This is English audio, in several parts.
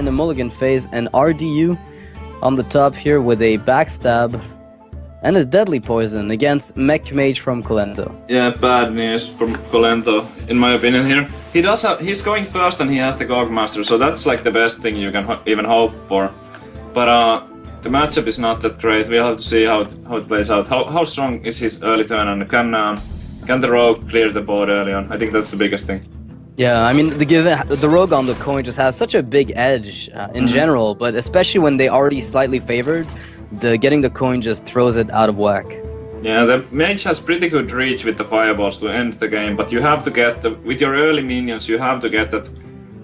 in the mulligan phase, and RDU on the top here with a backstab and a deadly poison against Mech Mage from Kolento. Yeah, bad news from Kolento, in my opinion here. He's going first and he has the Gog Master, so that's like the best thing you can even hope for. But the matchup is not that great. We'll have to see how it plays out. How strong is his early turn, and can the Rogue clear the board early on? I think that's the biggest thing. Yeah, I mean, the Rogue on the coin just has such a big edge in general, but especially when they already slightly favored, getting the coin just throws it out of whack. Yeah, the Mage has pretty good reach with the fireballs to end the game, but you have to get with your early minions, you have to get that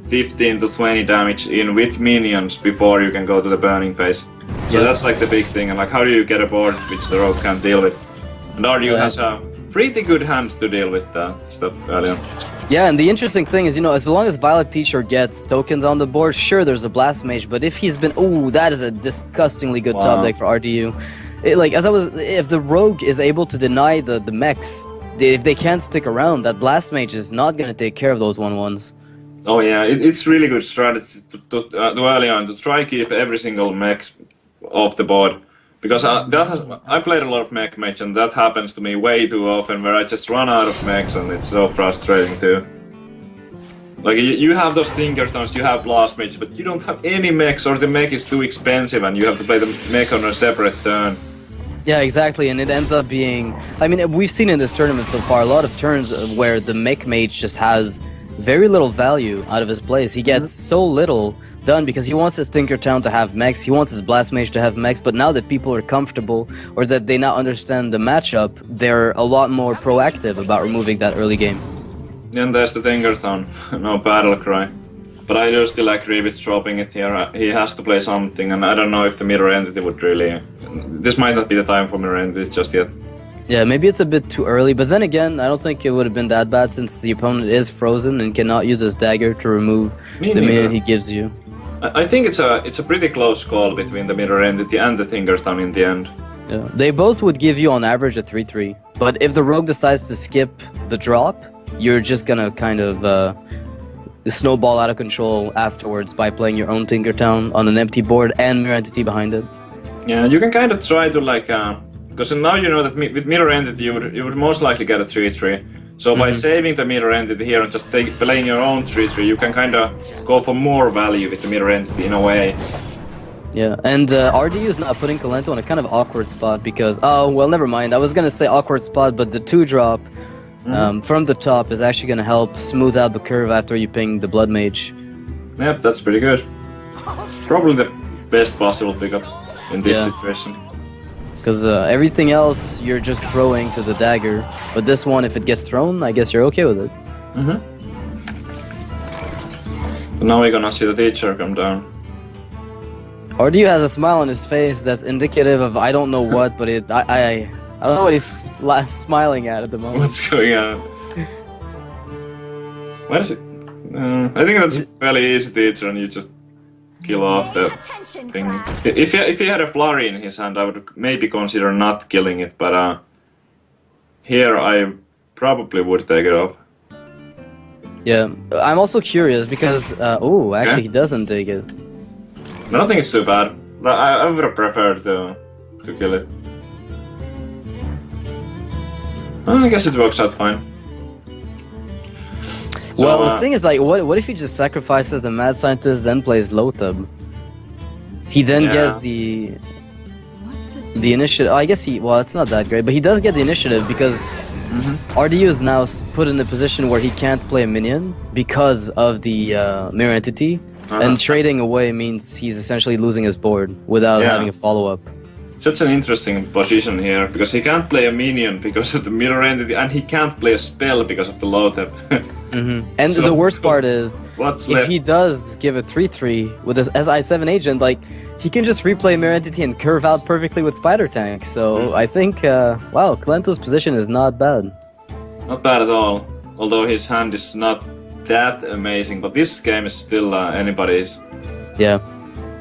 15 to 20 damage in with minions before you can go to the burning phase. So that's like the big thing, and like how do you get a board which the Rogue can't deal with? And RDU has a pretty good hand to deal with that stuff early on. Yeah, and the interesting thing is, as long as Violet Teacher gets tokens on the board, sure, there's a Blast Mage, but if he's been... Oh, that is a disgustingly good top deck for RDU. If the Rogue is able to deny the mechs, if they can't stick around, that Blast Mage is not going to take care of those 1/1s. Oh yeah, it's really good strategy to early on to try keep every single mech off the board. Because I played a lot of Mech Mage, and that happens to me way too often, where I just run out of mechs, and it's so frustrating too. Like, you have those Tinkertons, you have Blast Mage, but you don't have any mechs, or the mech is too expensive, and you have to play the mech on a separate turn. Yeah, exactly, and it ends up being... I mean, we've seen in this tournament so far a lot of turns where the Mech Mage just has very little value out of his plays. He gets so little done because he wants his Tinkertown to have mechs, he wants his Blast Mage to have mechs, but now that people are comfortable, or that they now understand the matchup, they're a lot more proactive about removing that early game. Then there's the Tinkerton, no battle cry. But I do still agree with dropping it here. He has to play something, and I don't know if the Mirror Entity would really... This might not be the time for Mirror Entities just yet. Yeah, maybe it's a bit too early, but then again, I don't think it would have been that bad since the opponent is frozen and cannot use his dagger to remove the minion he gives you. I think it's a pretty close call between the Mirror Entity and the Tinkerton in the end. Yeah, they both would give you on average a 3/3, but if the Rogue decides to skip the drop, you're just gonna kind of snowball out of control afterwards by playing your own Tinkertown on an empty board and Mirror Entity behind it. Yeah, you can kind of try to like... Because now you know that with Mirror Entity you would most likely get a 3/3. So by saving the Mirror Entity here and just playing your own 3/3, you can kind of go for more value with the Mirror Entity in a way. Yeah, and RDU is now putting Kolento in a kind of awkward spot because... Oh, well, never mind. I was going to say awkward spot, but the 2-drop from the top is actually going to help smooth out the curve after you ping the Blood Mage. Yep, that's pretty good. Probably the best possible pickup in this situation. Because everything else, you're just throwing to the dagger. But this one, if it gets thrown, I guess you're okay with it. So now we're gonna see the teacher come down. RDU has a smile on his face that's indicative of I don't know what, but I don't know what he's smiling at the moment. What's going on? What is it? I think that's fairly easy teacher, and you just kill off the thing. If he had a flurry in his hand, I would maybe consider not killing it, but here I probably would take it off. Yeah, I'm also curious because oh, actually he doesn't take it. I don't think it's too bad. I would have preferred to kill it. I guess it works out fine. So, well, the thing is, like, what if he just sacrifices the Mad Scientist, then plays Lothab? He then gets the initiative. I guess well, it's not that great, but he does get the initiative because RDU is now put in a position where he can't play a minion because of the Mirror Entity, and trading away means he's essentially losing his board without having a follow-up. Such an interesting position here, because he can't play a minion because of the Mirror Entity, and he can't play a spell because of the Lothab. And so, the worst part is, if he does give a 3/3 with his SI7 agent, like, he can just replay Mirror Entity and curve out perfectly with Spider Tank. So I think, wow, Kolento's position is not bad. Not bad at all, although his hand is not that amazing, but this game is still anybody's. Yeah.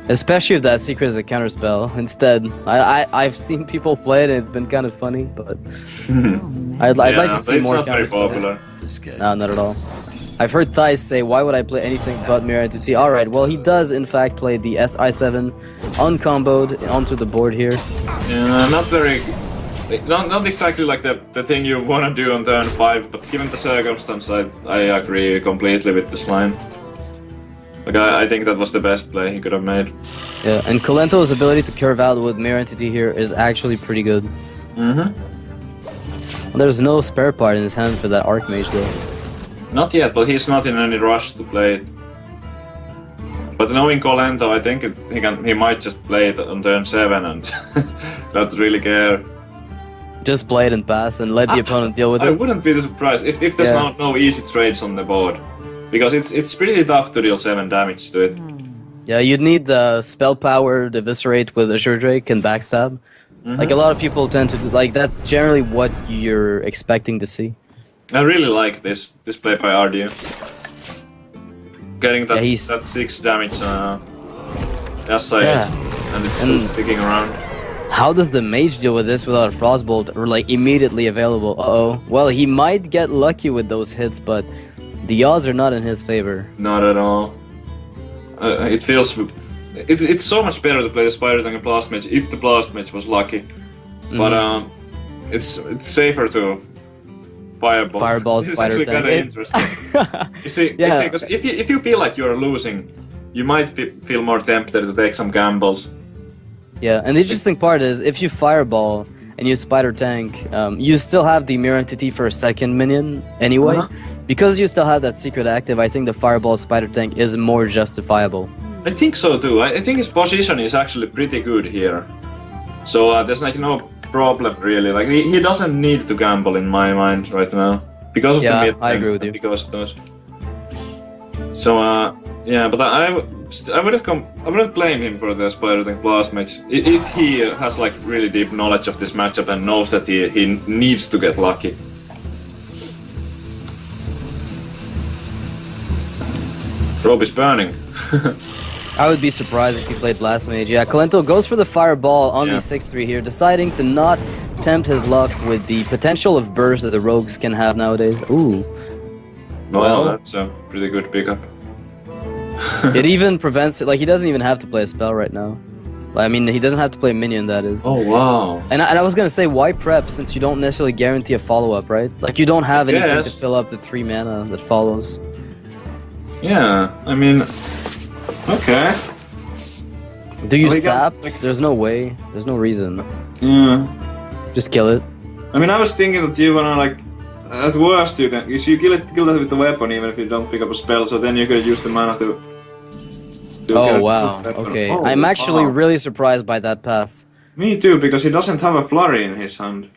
Especially if that secret is a counterspell. Instead, I've seen people play it and it's been kind of funny, but I'd like to see more counters. It's not very popular. No, not at all. I've heard Thais say, why would I play anything but Mirror Entity? Alright, well he does in fact play the SI7 uncomboed onto the board here. Yeah, not very... Not exactly like the thing you want to do on turn 5, but given the circumstance, I agree completely with this line. Like, I think that was the best play he could have made. Yeah, and Kolento's ability to curve out with Mirror Entity here is actually pretty good. Mm-hmm. Well, there's no spare part in his hand for that Archmage though. Not yet, but he's not in any rush to play it. But knowing Kolento, I think he might just play it on turn 7 and not really care. Just play it and pass and let the opponent deal with it. I wouldn't be surprised if there's no easy trades on the board. Because it's pretty tough to deal 7 damage to it. Yeah, you'd need spell power to eviscerate with Azure Drake and backstab. Like a lot of people tend to do, like that's generally what you're expecting to see. I really like this play by RDU. Getting that 6 damage SI and it's still sticking around. How does the mage deal with this without a Frostbolt or like immediately available? Uh-oh. Well, he might get lucky with those hits, but the odds are not in his favor. Not at all. It feels... It's so much better to play the Spider than a Blast Mage if the Blast Mage was lucky. But it's safer to Fireball. Fireball This is Spider actually kind of interesting. you see, because if you feel like you're losing, you might feel more tempted to take some gambles. Yeah, and the interesting part is, if you Fireball and you Spider Tank, you still have the Mirror Entity for a second minion anyway. Because you still have that secret active, I think the Fireball Spider Tank is more justifiable. I think so too. I think his position is actually pretty good here. So there's like no problem really. Like he doesn't need to gamble in my mind right now. Because of the mid I agree with you. Because it does. So yeah, but I wouldn't blame him for the Spider Tank Blast Mage. If he has like really deep knowledge of this matchup and knows that he needs to get lucky. Robe is burning. I would be surprised if he played Blast Mage. Yeah, Kolento goes for the Fireball on the 6-3 here, deciding to not tempt his luck with the potential of burst that the rogues can have nowadays. Ooh. Well, that's a pretty good pickup. It even prevents it, like he doesn't even have to play a spell right now. I mean, he doesn't have to play a minion, that is. Oh, wow. And I was gonna say, why prep, since you don't necessarily guarantee a follow-up, right? Like, you don't have anything to fill up the 3 mana that follows. Yeah, I mean... Okay. Do you sap? There's no way. There's no reason. Yeah. Just kill it. I mean, I was thinking that you wanna, like... At worst, you can... You kill that with the weapon, even if you don't pick up a spell, so then you could use the mana to... Oh, wow. Okay. Oh, I'm actually really surprised by that pass. Me too, because he doesn't have a flurry in his hand.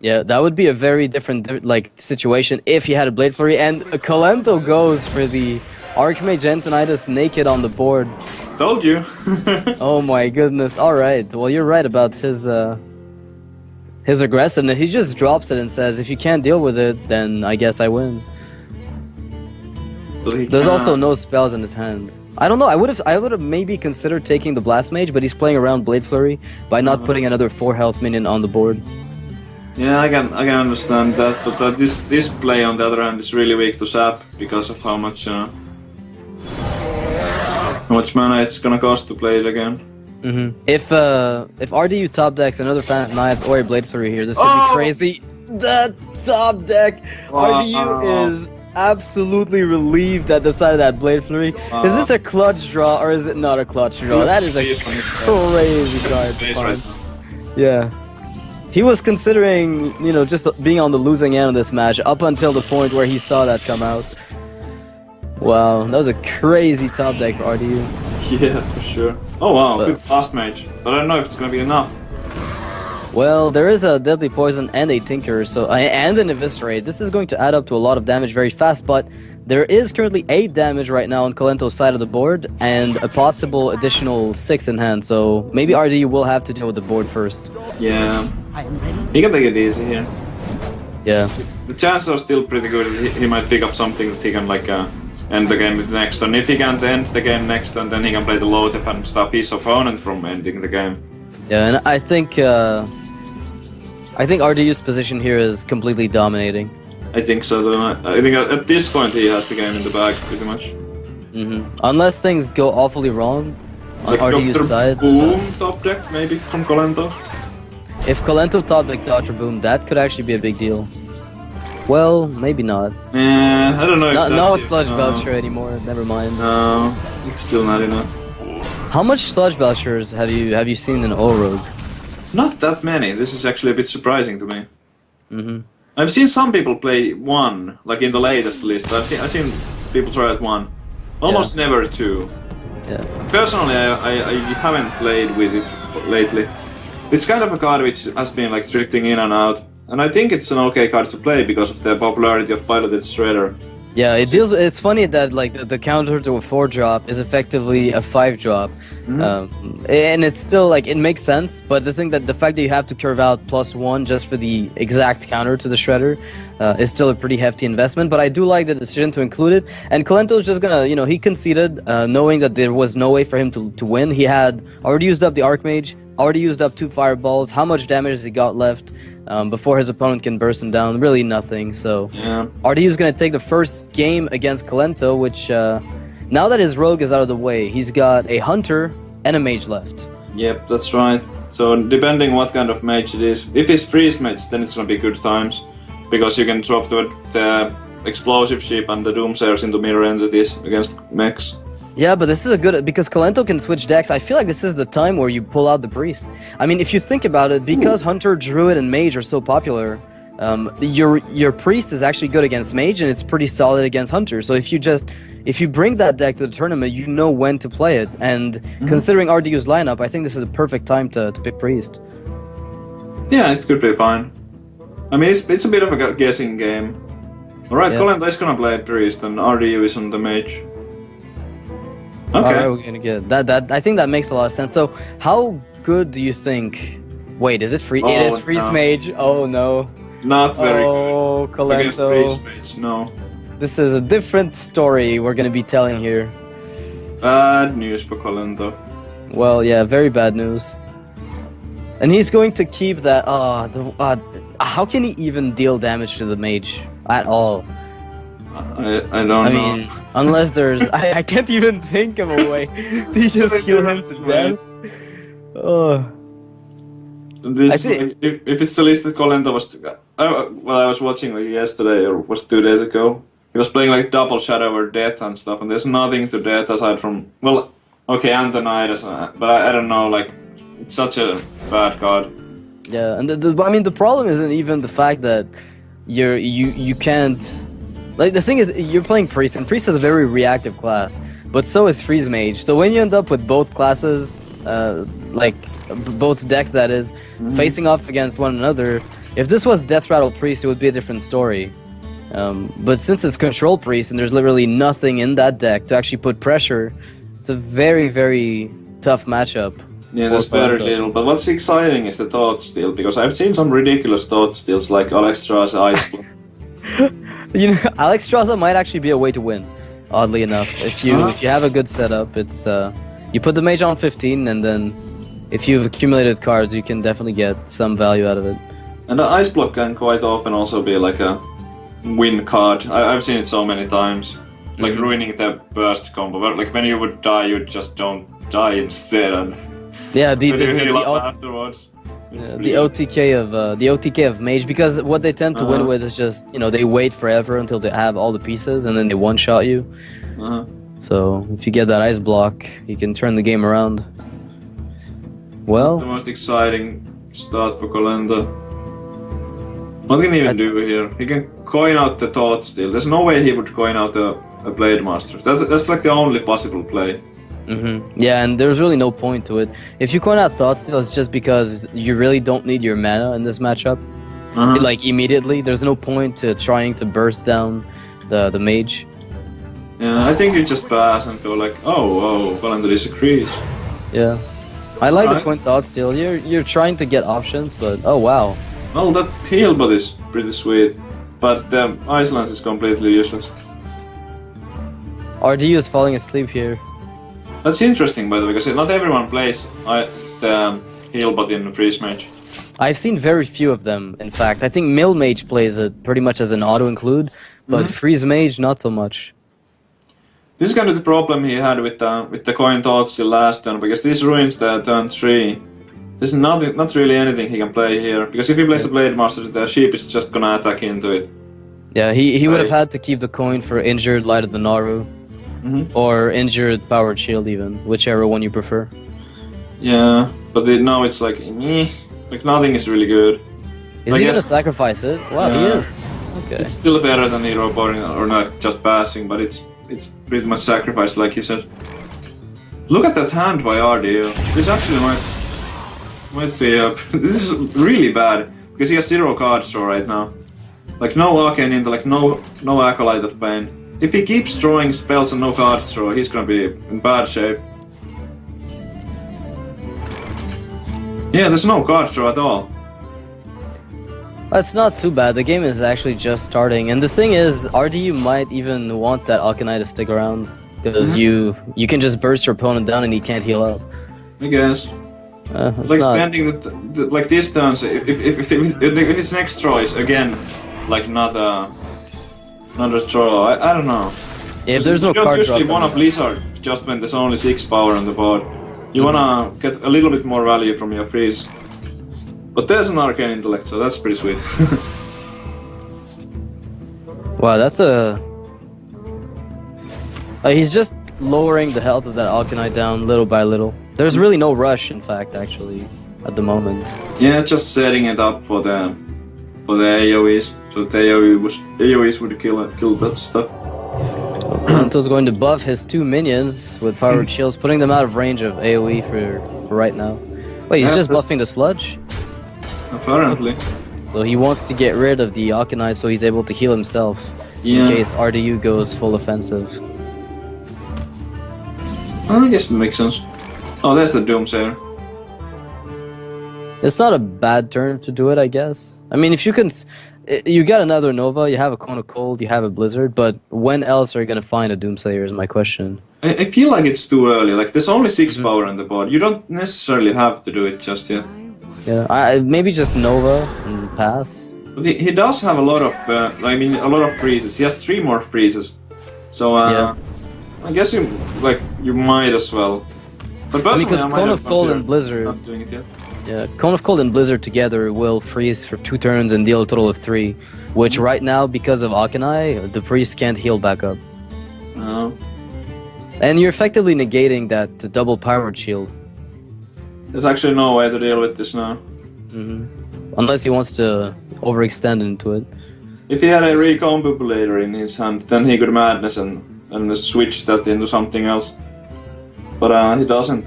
Yeah, that would be a very different like situation if he had a Blade Flurry, and Kolento goes for the Archmage Antonidas naked on the board. Told you. Oh my goodness. Alright, well you're right about his aggressiveness. He just drops it and says, if you can't deal with it, then I guess I win. There's also no spells in his hand. I don't know, I would have maybe considered taking the Blast Mage, but he's playing around Blade Flurry by not putting another 4 health minion on the board. Yeah, I can understand that, but this play on the other hand is really weak to sap because of how much mana it's gonna cost to play it again. If RDU top decks another Fan of Knives or a Blade Flurry here, this could be crazy. That top deck! RDU is absolutely relieved at the sight of that Blade Flurry. Is this a clutch draw or is it not a clutch draw? That is a crazy card to find. Yeah. He was considering, you know, just being on the losing end of this match up until the point where he saw that come out. Wow, that was a crazy top deck for RDU. Yeah, for sure. Oh wow, good Blast Mage. But I don't know if it's gonna be enough. Well, there is a Deadly Poison and a Tinker, and an Eviscerate. This is going to add up to a lot of damage very fast, but there is currently 8 damage right now on Kolento's side of the board, and a possible additional 6 in hand, so maybe RDU will have to deal with the board first. Yeah. He can take it easy here. Yeah. The chances are still pretty good. He might pick up something that he can like end the game with next turn. If he can't end the game next turn, then he can play the low tap and stop his opponent from ending the game. Yeah, and I think RDU's position here is completely dominating. I think so. Though. I think at this point he has the game in the bag pretty much. Unless things go awfully wrong on Like RDU's Dr. side. Boom top deck maybe from Kolento. If Kolento top deck Dr. Boom, that could actually be a big deal. Well, maybe not. I don't know if that's No it. Sludge Belcher anymore. Never mind. No, it's still not enough. How much Sludge Belchers have you seen in Rogue? Not that many. This is actually a bit surprising to me. Mm-hmm. I've seen some people play one, like in the latest list. I've seen people try out one. Almost never two. Yeah. Personally, I haven't played with it lately. It's kind of a card which has been like drifting in and out. And I think it's an okay card to play because of the popularity of Piloted Shredder. Yeah, it deals. It's funny that like the counter to a 4-drop is effectively a 5-drop, and it's still like it makes sense. But the fact that you have to curve out +1 just for the exact counter to the Shredder is still a pretty hefty investment. But I do like the decision to include it. And Kolento's just gonna, he conceded, knowing that there was no way for him to win. He had already used up the Archmage, already used up 2 Fireballs. How much damage has he got left? Before his opponent can burst him down, really nothing. So RDU's gonna take the first game against Kolento, which now that his rogue is out of the way, he's got a hunter and a mage left. Yep, that's right. So depending what kind of mage it is, if it's freeze mage, then it's gonna be good times, because you can drop the explosive ship and the doomsayers into mirror entities against mechs. Yeah, but this is a good, because Kolento can switch decks. I feel like this is the time where you pull out the priest. I mean, if you think about it, because Hunter, Druid, and Mage are so popular, your priest is actually good against Mage, and it's pretty solid against Hunter. So if you bring that deck to the tournament, you know when to play it. And considering RDU's lineup, I think this is a perfect time to pick priest. Yeah, it could be fine. I mean, it's a bit of a guessing game. Alright, Kolento is gonna play priest, and RDU is on the mage. Okay. Alright, we're gonna get that. I think that makes a lot of sense. So, how good do you think? Wait, is it free? It is freeze mage. Oh no. Not very good. Oh, Kolento. Freeze mage, no. This is a different story we're gonna be telling here. Bad news for Kolento. Well, yeah, very bad news. And he's going to keep that. How can he even deal damage to the mage at all? I don't know. I mean, unless there's... I can't even think of a way to just heal him to death. Oh. If it's the list that Kolento was... I was watching like yesterday, or was 2 days ago. He was playing like double Shadow or Death and stuff, and there's nothing to Death aside from... Well, okay, Antonidas, but I don't know, like... It's such a bad card. Yeah, and I mean, the problem isn't even the fact that you can't... Like, the thing is, you're playing Priest, and Priest is a very reactive class, but so is Freeze Mage. So when you end up with both classes, like, both decks that is, facing off against one another, if this was Death Rattle Priest, it would be a different story. But since it's Control Priest, and there's literally nothing in that deck to actually put pressure, it's a very, very tough matchup. Yeah, there's very little, but what's exciting is the Thought Steal, because I've seen some ridiculous Thought Steals like Alexstrasza Ice Block. You know, Alexstrasza might actually be a way to win, oddly enough. If you have a good setup, it's you put the mage on 15, and then if you've accumulated cards, you can definitely get some value out of it. And the Ice Block can quite often also be like a win card. I've seen it so many times, like ruining the burst combo. But like when you would die, you just don't die instead, and yeah, the afterwards. The OTK of Mage, because what they tend to win with is just, they wait forever until they have all the pieces and then they one-shot you. So if you get that ice block, you can turn the game around. Well, the most exciting start for Kolento. What can he even do here? He can coin out the Thought Steal. There's no way he would coin out a Blade Master. That's like the only possible play. Yeah, and there's really no point to it. If you coin out Thought Steal, it's just because you really don't need your mana in this matchup. Like, immediately, there's no point to trying to burst down the mage. Yeah, I think you just pass and go like, oh, Kolento disagrees. Yeah. I like the coin Thought Steal. You're trying to get options, but oh wow. Well, that heal bot is pretty sweet, but the Ice Lance is completely useless. RDU is falling asleep here. That's interesting, by the way, because not everyone plays the heal bot in Freeze Mage. I've seen very few of them, in fact. I think Mill Mage plays it pretty much as an auto-include, but Freeze Mage, not so much. This is kind of the problem he had with the coin toss last turn, because this ruins the turn 3. There's not really anything he can play here, because if he plays the Blade Master, the sheep is just gonna attack into it. Yeah, he would have had to keep the coin for injured Light of the Naru, or injured Powered Shield even, whichever one you prefer. Yeah, but now it's like, like nothing is really good. Is he gonna sacrifice it? Wow, he is. Okay. It's still better than hero boarding or not just passing, but it's pretty much sacrificed, like you said. Look at that hand by RDU. This actually might be this is really bad because he has 0 cards draw right now. Like no Arcane Intellect, no Acolyte of Pain. If he keeps drawing spells and no cards draw, he's gonna be in bad shape. Yeah, there's no cards draw at all. That's not too bad. The game is actually just starting, and the thing is, RDU might even want that Alkanite to stick around because you can just burst your opponent down and he can't heal up. I guess. Like spending like these turns, if his next draw is again like not a draw, I don't know. Yeah, if there's no card draw, usually wanna Blizzard just when there's only 6 power on the board. You wanna get a little bit more value from your freeze. But there's an Arcane Intellect, so that's pretty sweet. Wow, that's a... he's just lowering the health of that Alkanite down little by little. There's really no rush, in fact, actually, at the moment. Yeah, just setting it up for the AoEs, so the AoEs would kill that stuff. Kolento's going to buff his 2 minions with Powered Shields, putting them out of range of AoE for right now. Wait, he's just buffing the Sludge? Apparently. So he wants to get rid of the Alkanite so he's able to heal himself in case RDU goes full offensive. I guess it makes sense. Oh, that's the Doomsayer. It's not a bad turn to do it, I guess. I mean, if you can... You got another Nova, you have a Cone of Cold, you have a Blizzard, but when else are you gonna find a Doomsayer is my question. I feel like it's too early. Like, there's only 6 power on the board. You don't necessarily have to do it just yet. Yeah, maybe just Nova and pass. But he does have a lot of, a lot of freezes. He has 3 more freezes. So, I guess you might as well. But personally, because Cone of Cold and Blizzard... Not doing it yet. Yeah, Cone of Cold and Blizzard together will freeze for 2 turns and deal a total of 3. Which right now, because of Akanai, the priest can't heal back up. No. And you're effectively negating that double Powered Shield. There's actually no way to deal with this now. Unless he wants to overextend into it. If he had a Recombobulator in his hand, then he could Madness and switch that into something else. But he doesn't.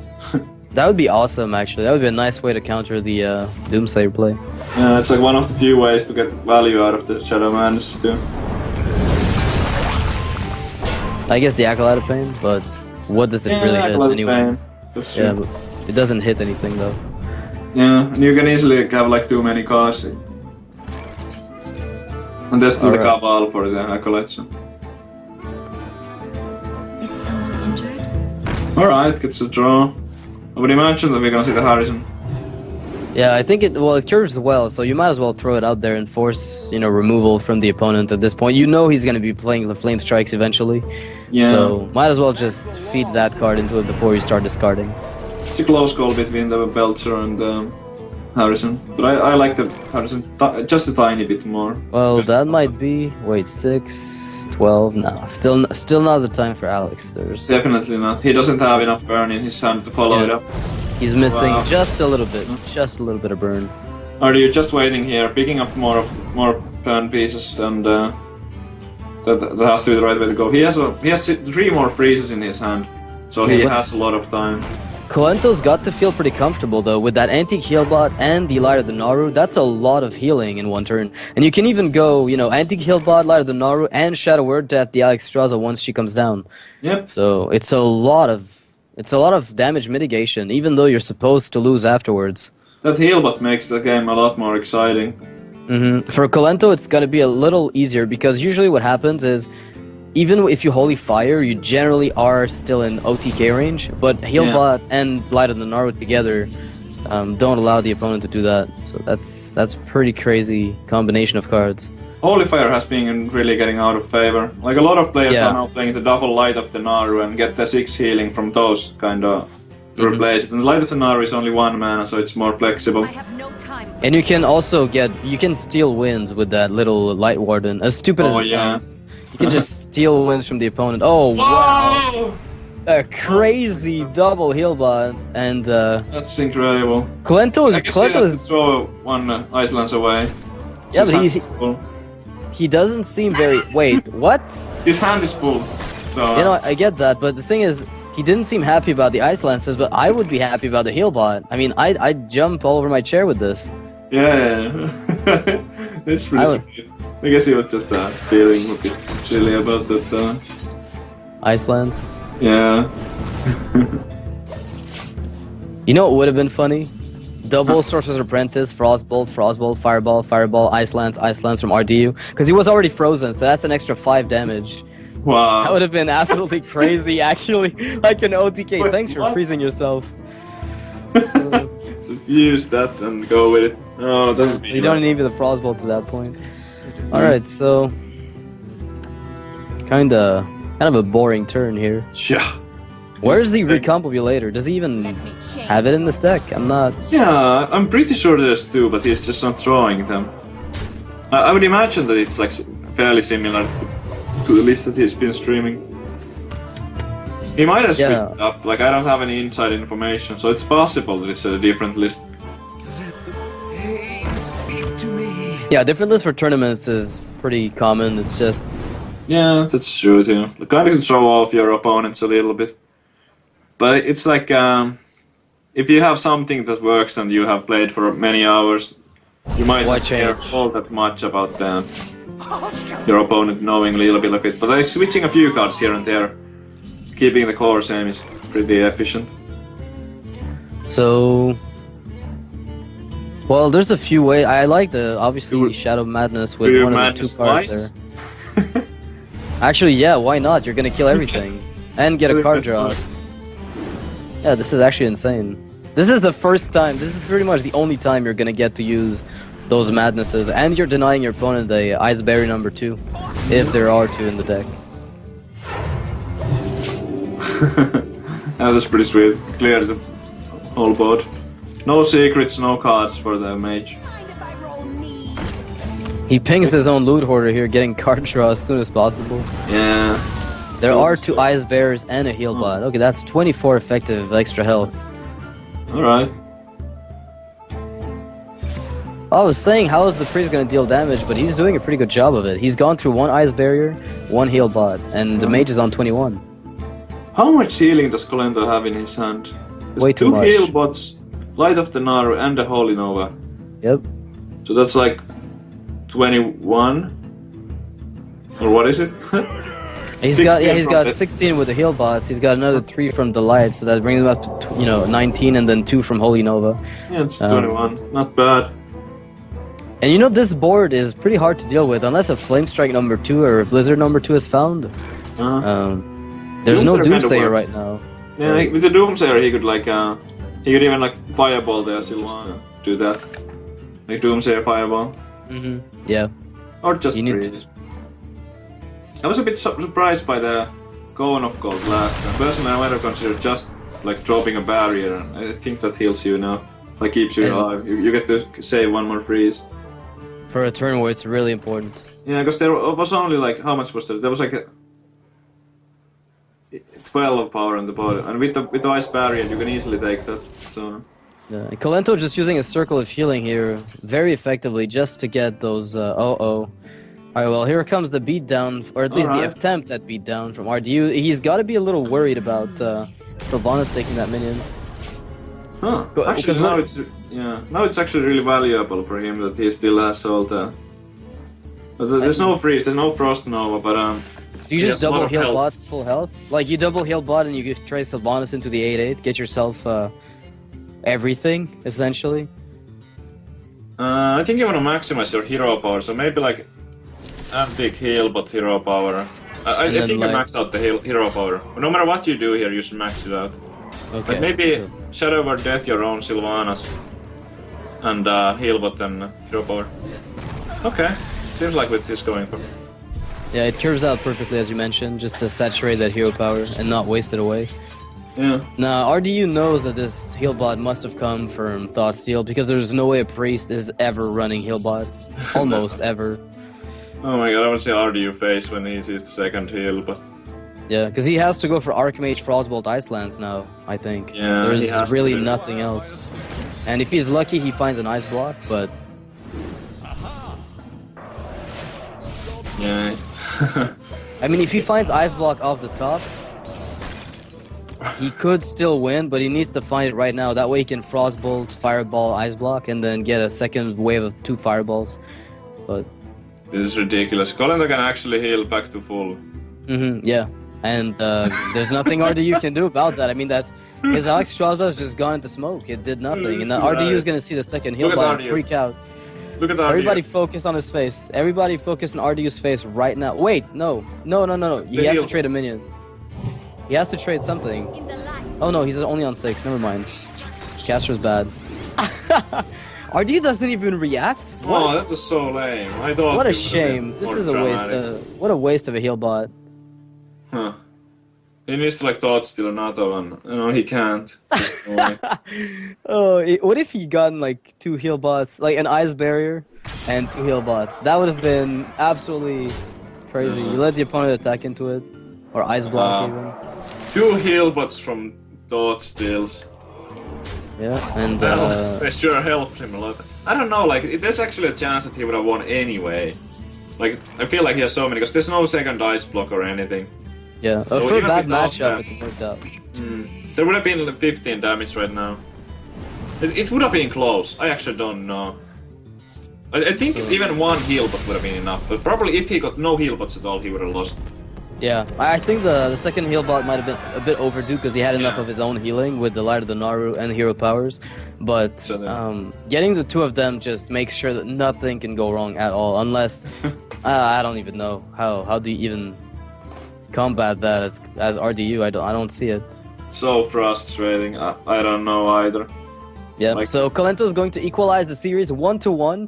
That would be awesome, actually. That would be a nice way to counter the Doomsayer play. Yeah, it's like one of the few ways to get value out of the Shadow Madnesses too. I guess the Acolyte of Pain, but what does it really hit anyway? That's true. Yeah, but it doesn't hit anything though. Yeah, and you can easily have like too many cards. And there's still the Cabal for the Acolyte. So. Is someone injured? Alright, gets a draw. I would imagine that we're gonna see the Harrison. Yeah, I think it curves well, so you might as well throw it out there and force, removal from the opponent at this point. You know he's gonna be playing the Flame Strikes eventually. Yeah. So might as well just feed that card into it before you start discarding. It's a close call between the Belcher and Harrison. But I like the Harrison just a tiny bit more. Well, just that might be... Wait, 6, 12... No, still not the time for Alex. There's... Definitely not. He doesn't have enough burn in his hand to follow it up. He's missing just a little bit. Just a little bit of burn. Are you just waiting here, picking up more burn pieces, and that has to be the right way to go. He has 3 more freezes in his hand, so he has a lot of time. Kolento's got to feel pretty comfortable though with that antique heal bot and the Light of the Naru. That's a lot of healing in one turn, and you can even go, antique heal bot, Light of the Naru, and Shadow Word Death the Alexstrasza once she comes down. Yep. So it's a lot of damage mitigation, even though you're supposed to lose afterwards. That heal bot makes the game a lot more exciting. For Kolento, it's gonna be a little easier because usually what happens is, even if you Holy Fire, you generally are still in OTK range, but Healbot and Light of the Naru together don't allow the opponent to do that. So that's pretty crazy combination of cards. Holy Fire has been really getting out of favor. Like a lot of players Yeah. are now playing the double Light of the Naru and get the 6 healing from those kind of to replace it. And Light of the Naru is only 1 mana, so it's more flexible. And you can also steal wins with that little Light Warden. As stupid as it sounds, you can just steal wins from the opponent. Oh wow! Whoa! A crazy double heal bot, and That's incredible. Kolento I guess he has to is throw 1 Ice Lance away. yeah, His but hand is full. he doesn't seem very. Wait, what? His hand is full. So You know, I get that, but the thing is, he didn't seem happy about the Ice Lances, but I would be happy about the heal bot. I mean, I'd jump all over my chair with this. yeah. It's pretty sweet. I guess he was just feeling a bit chilly about that. Ice Lance. Yeah. You know what would have been funny? Double Sorcerer's Apprentice, Frostbolt, Frostbolt, Fireball, Fireball, Ice Lance from RDU. Because he was already frozen, so that's an extra 5 damage. Wow. That would have been absolutely crazy, actually. Like an OTK. Wait, Thanks for what? freezing yourself. So use that and go with it. Oh, that would be You don't need the Frostbolt at that point. Alright, so... Kind of a boring turn here. Yeah. Where is the Recombobulator? Does he even have it in this deck? I'm not... Yeah, I'm pretty sure there's 2, but he's just not throwing them. I would imagine that it's like fairly similar to the list that he's been streaming. He might have switched it up, like I don't have any inside information, so it's possible that it's a different list. Yeah, different list for tournaments is pretty common, it's just... Yeah, that's true too. Kind of can throw off your opponents a little bit. But it's like, if you have something that works and you have played for many hours, you might not care all that much about your opponent knowing a little bit. But like switching a few cards here and there, keeping the core same is pretty efficient. So... Well, there's a few ways. I like the, obviously, Shadow Madness with one of the 2 cards there. Actually, yeah, why not? You're gonna kill everything. And get a card draw. Yeah, this is actually insane. This is the first time, this is pretty much the only time you're gonna get to use those Madnesses. And you're denying your opponent the Ice Berry number 2. If there are 2 in the deck. Yeah, that's pretty sweet. Clear the whole board. No secrets, no cards for the mage. He pings his own loot hoarder here, getting card draw as soon as possible. Yeah. There are 2 Ice Bears and a heal bot. Okay, that's 24 effective extra health. Alright. I was saying, how is the priest gonna deal damage, but he's doing a pretty good job of it. He's gone through 1 Ice Barrier, 1 heal bot, and the mage is on 21. How much healing does Kolento have in his hand? There's Way too 2 much. heal bots, Light of the Naru, and the Holy Nova. Yep. So that's like 21? Or what is it? He's got 16 with the heal bots. He's got another 3 from the light, so that brings him up to 19, and then 2 from Holy Nova. Yeah, it's 21. Not bad. And you know, this board is pretty hard to deal with unless a Flame Strike number 2 or a Blizzard number 2 is found. There's no Doomsayer right now. Yeah, with the Doomsayer he could like he could even like fireball the Sylvana. Do that. Like Doomsayer fireball. Yeah. Or just You need freeze. I was a bit surprised by the Gone of Gold last time. Personally, I might have considered just like dropping a barrier. I think that heals you now. Like keeps you alive. You get to save 1 more freeze. For a turn where it's really important. Yeah, because there was only like, how much was there? There was like 12 power on the bottom. And with the Ice Barrier, you can easily take that. So. Yeah, Kolento just using a Circle of Healing here very effectively just to get those, Alright, well, here comes the beatdown, or at least the attempt at beatdown from RDU. He's got to be a little worried about Sylvanas taking that minion. Huh. Actually, now it's actually really valuable for him that he still has all the... There's no freeze, there's no Frost Nova, but do you just double heal bot full health? Like, you double heal bot and you try Sylvanas into the 8-8, get yourself, everything, essentially? I think you want to maximize your hero power, so maybe like Antique heal but hero power. I think you max out the hero power. No matter what you do here, you should max it out. Okay. But maybe so- Shadow Word Death your own Sylvanas and Healbot and Hero Power. Okay, seems like what he's going for. yeah, it curves out perfectly as you mentioned, just to saturate that hero power and not waste it away. Yeah. Now, RDU knows that this heal bot must have come from Thoughtsteal because there's no way a priest is ever running heal bot. Almost ever. Oh my god, I want to see RDU face when he sees the second heal, but Yeah, because he has to go for Archmage Frostbolt Icelands now, I think. Yeah, he There's has to really do it. nothing else. And if he's lucky, he finds an ice block, but yeah. I mean, if he finds ice block off the top, he could still win, but he needs to find it right now. That way he can Frostbolt, Fireball, Ice Block, and then get a second wave of 2 Fireballs. But, This is ridiculous. Kolento can actually heal back to full. yeah. And there's nothing RDU can do about that. I mean, that's his Alexstrasza's just gone into smoke. It did nothing. And now RDU is going to see the second heal Look at button RDU. freak out. Look at that. Everybody focus on his face. Everybody focus on RDU's face right now. Wait, no. He has to trade a minion. He has to trade something. Oh no, he's only on 6. Never mind. Caster's bad. RDU doesn't even react? Oh, that was so lame. I thought. What a it would have shame. been This more is a waste dramatic. what a waste of a heal bot. Huh. He needs to like Thoughtsteal and Auto, and he can't. No way. What if he gotten like 2 heal bots, like an ice barrier and 2 heal bots? That would have been absolutely crazy. You let the opponent attack into it, or ice block even. 2 heal bots from Thoughtsteals. Yeah, and Well, they sure helped him a lot. I don't know, like, there's actually a chance that he would have won anyway. Like, I feel like he has so many, because there's no second ice block or anything. yeah, So for a even bad without matchup, that- it worked out. There would have been like 15 damage right now. It would have been close. I actually don't know. I think even 1 heal bot would have been enough, but probably if he got no heal bots at all, he would have lost. Yeah, I think the second heal bot might have been a bit overdue because he had enough Yeah. of his own healing with the Light of the Naru and hero powers. But So then- getting the 2 of them just makes sure that nothing can go wrong at all. Unless I don't even know how do you even combat that as RDU? I don't see it. So frustrating. I don't know either. Yeah, Like- so Kolento's going to equalize the series 1-1.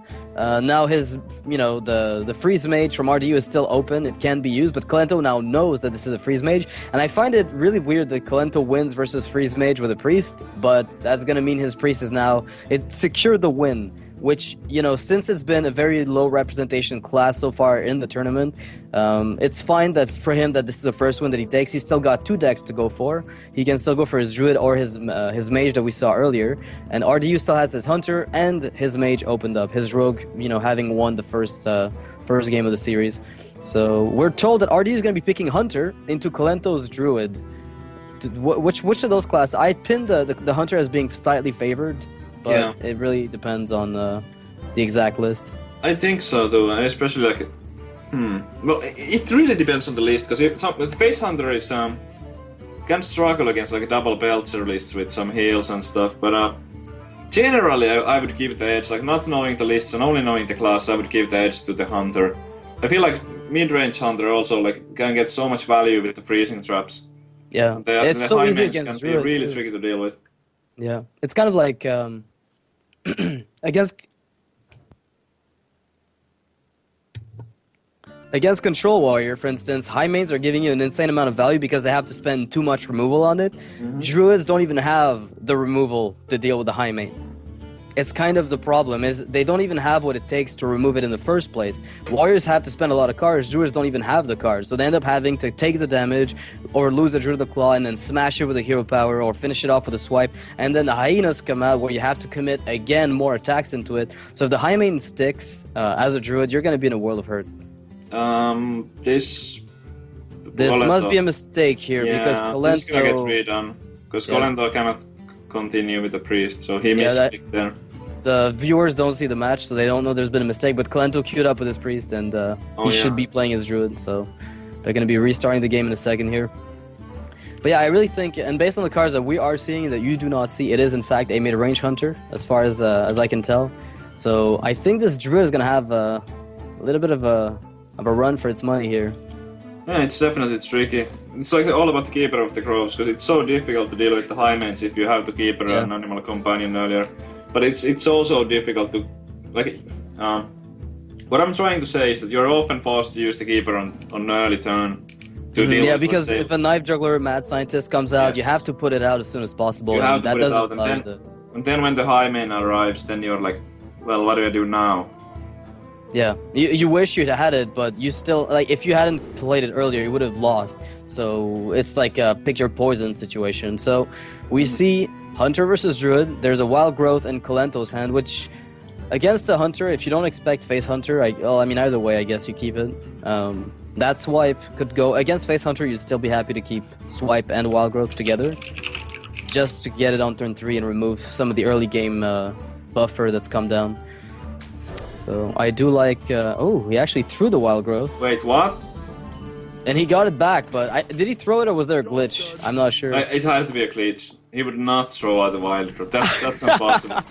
Now his, the freeze mage from RDU is still open. It can be used, but Kolento now knows that this is a freeze mage. And I find it really weird that Kolento wins versus freeze mage with a priest, but that's going to mean his priest is now, it secured the win. Which, since it's been a very low representation class so far in the tournament, it's fine that for him that this is the first win that he takes. He's still got 2 decks to go for. He can still go for his druid or his mage that we saw earlier. And RDU still has his hunter and his mage opened up. His rogue, having won the first game of the series. So we're told that RDU is going to be picking hunter into Kolento's druid. Which of those classes? I pinned the hunter as being slightly favored. But Yeah. it really depends on the exact list. I think so, though, and especially like. Well, it really depends on the list, because the Face Hunter is can struggle against like double Belcher lists with some heals and stuff, but generally I would give the edge, like not knowing the lists and only knowing the class, I would give the edge to the Hunter. I feel like mid-range Hunter also like can get so much value with the freezing traps. Yeah, The it's so high easy mages can against be druid, really too. tricky to deal with. Yeah, it's kind of like against Control Warrior, for instance, high mains are giving you an insane amount of value because they have to spend too much removal on it. Druids don't even have the removal to deal with the high main. It's kind of the problem, is they don't even have what it takes to remove it in the first place. Warriors have to spend a lot of cards, Druids don't even have the cards, so they end up having to take the damage, or lose a Druid of Claw and then smash it with a hero power, or finish it off with a swipe, and then the Hyenas come out where you have to commit, again, more attacks into it. So if the high main sticks, as a Druid, you're going to be in a world of hurt. This This must Kolento. be a mistake here, because this is gonna get Kolento... redone, because Yeah. Kolento cannot continue with the priest, so he Yeah, missed that- it there. The viewers don't see the match, so they don't know there's been a mistake, but Kolento queued up with his priest, and he yeah. should be playing his druid, so they're going to be restarting the game in a second here. But yeah, I really think, and based on the cards that we are seeing that you do not see, it is in fact a mid-range hunter, as far as I can tell. So I think this druid is going to have a little bit of a run for its money here. Yeah, it's definitely tricky. It's like all about the keeper of the crows, because it's so difficult to deal with the high mains if you have to keep an animal companion earlier. But it's also difficult to, like, what I'm trying to say is that you're often forced to use the keeper on an early turn to deal with, because if a knife juggler mad scientist comes out, you have to put it out as soon as possible. You have to that put it doesn't out, and then when the high main arrives, then you're like, well, what do I do now? Yeah, you wish you'd had it, but you still, like, if you hadn't played it earlier, you would have lost. So it's like a pick your poison situation. So we see Hunter versus Druid. There's a Wild Growth in Kolento's hand, which against a Hunter, if you don't expect Face Hunter, I mean, either way, I guess you keep it. That swipe could go against Face Hunter. You'd still be happy to keep swipe and Wild Growth together, just to get it on turn 3 and remove some of the early game buffer that's come down. So I do like. Oh, he actually threw the Wild Growth. Wait, what? And he got it back, but did he throw it or was there a glitch? I'm not sure. It had to be a glitch. He would not throw out the Wild Growth. That's impossible.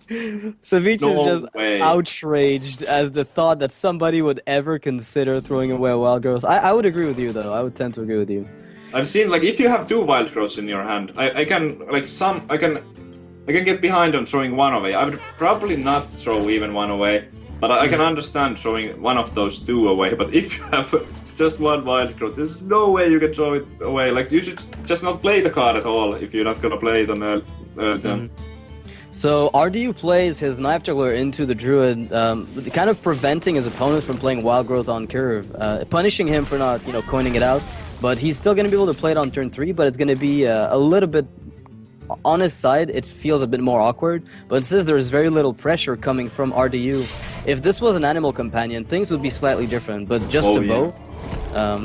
Savich is just outraged as the thought that somebody would ever consider throwing away a Wild Growth. I would agree with you, though. I would tend to agree with you. I've seen, like, if you have 2 Wild Growths in your hand, I can get behind on throwing one away. I would probably not throw even one away, but I can understand throwing one of those 2 away. But if you have just one Wild Growth, there's no way you can throw it away. Like, you should just not play the card at all if you're not gonna play it on early turn. So RDU plays his Knife Juggler into the Druid, kind of preventing his opponent from playing Wild Growth on curve, punishing him for not, coining it out. But he's still going to be able to play it on turn 3, but it's going to be a little bit... On his side, it feels a bit more awkward, but since there's very little pressure coming from RDU, if this was an animal companion, things would be slightly different, but just a bow...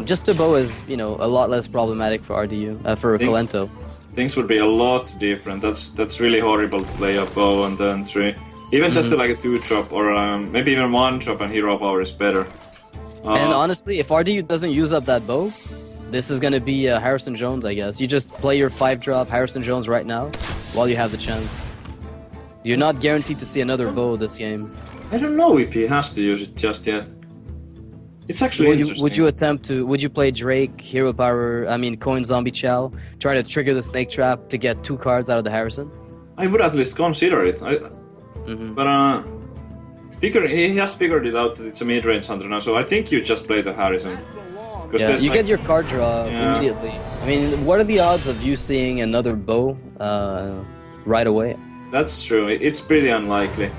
just a bow is, a lot less problematic for RDU, for Kolento. Things would be a lot different. That's really horrible to play a bow on turn 3. Even just like a 2-drop or maybe even 1-drop and hero power is better. And honestly, if RDU doesn't use up that bow, this is going to be Harrison Jones, I guess. You just play your 5-drop Harrison Jones right now while you have the chance. You're not guaranteed to see another bow this game. I don't know if he has to use it just yet. It's actually interesting. Would you play Drake, Hero Power, Coin Zombie Chow, try to trigger the Snake Trap to get 2 cards out of the Harrison? I would at least consider it. But he has figured it out that it's a mid-range hunter now, so I think you just play the Harrison. Yeah, you get your card draw immediately. I mean, what are the odds of you seeing another bow right away? That's true. It's pretty unlikely.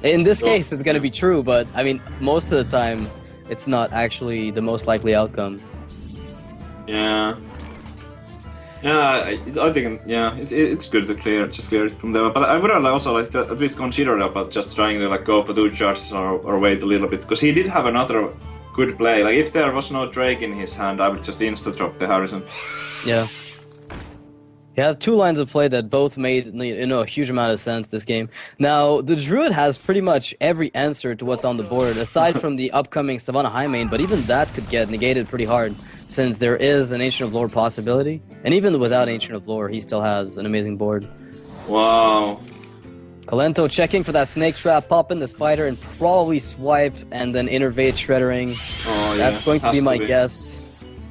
In this case, it's going to be true, but I mean, most of the time, it's not actually the most likely outcome. Yeah. Yeah, I think it's good to clear it from there. But I would also like to at least consider about just trying to go for 2 charges or wait a little bit, because he did have another good play. Like, if there was no Drake in his hand, I would just insta-drop the Harrison. Yeah. He had 2 lines of play that both made a huge amount of sense this game. Now, the Druid has pretty much every answer to what's on the board, aside from the upcoming Savannah High Main, but even that could get negated pretty hard, since there is an Ancient of Lore possibility. And even without Ancient of Lore, he still has an amazing board. Wow. Kolento checking for that Snake Trap, popping the Spider, and probably swipe, and then Innervate Shreddering. Oh, yeah. That's going to be my guess.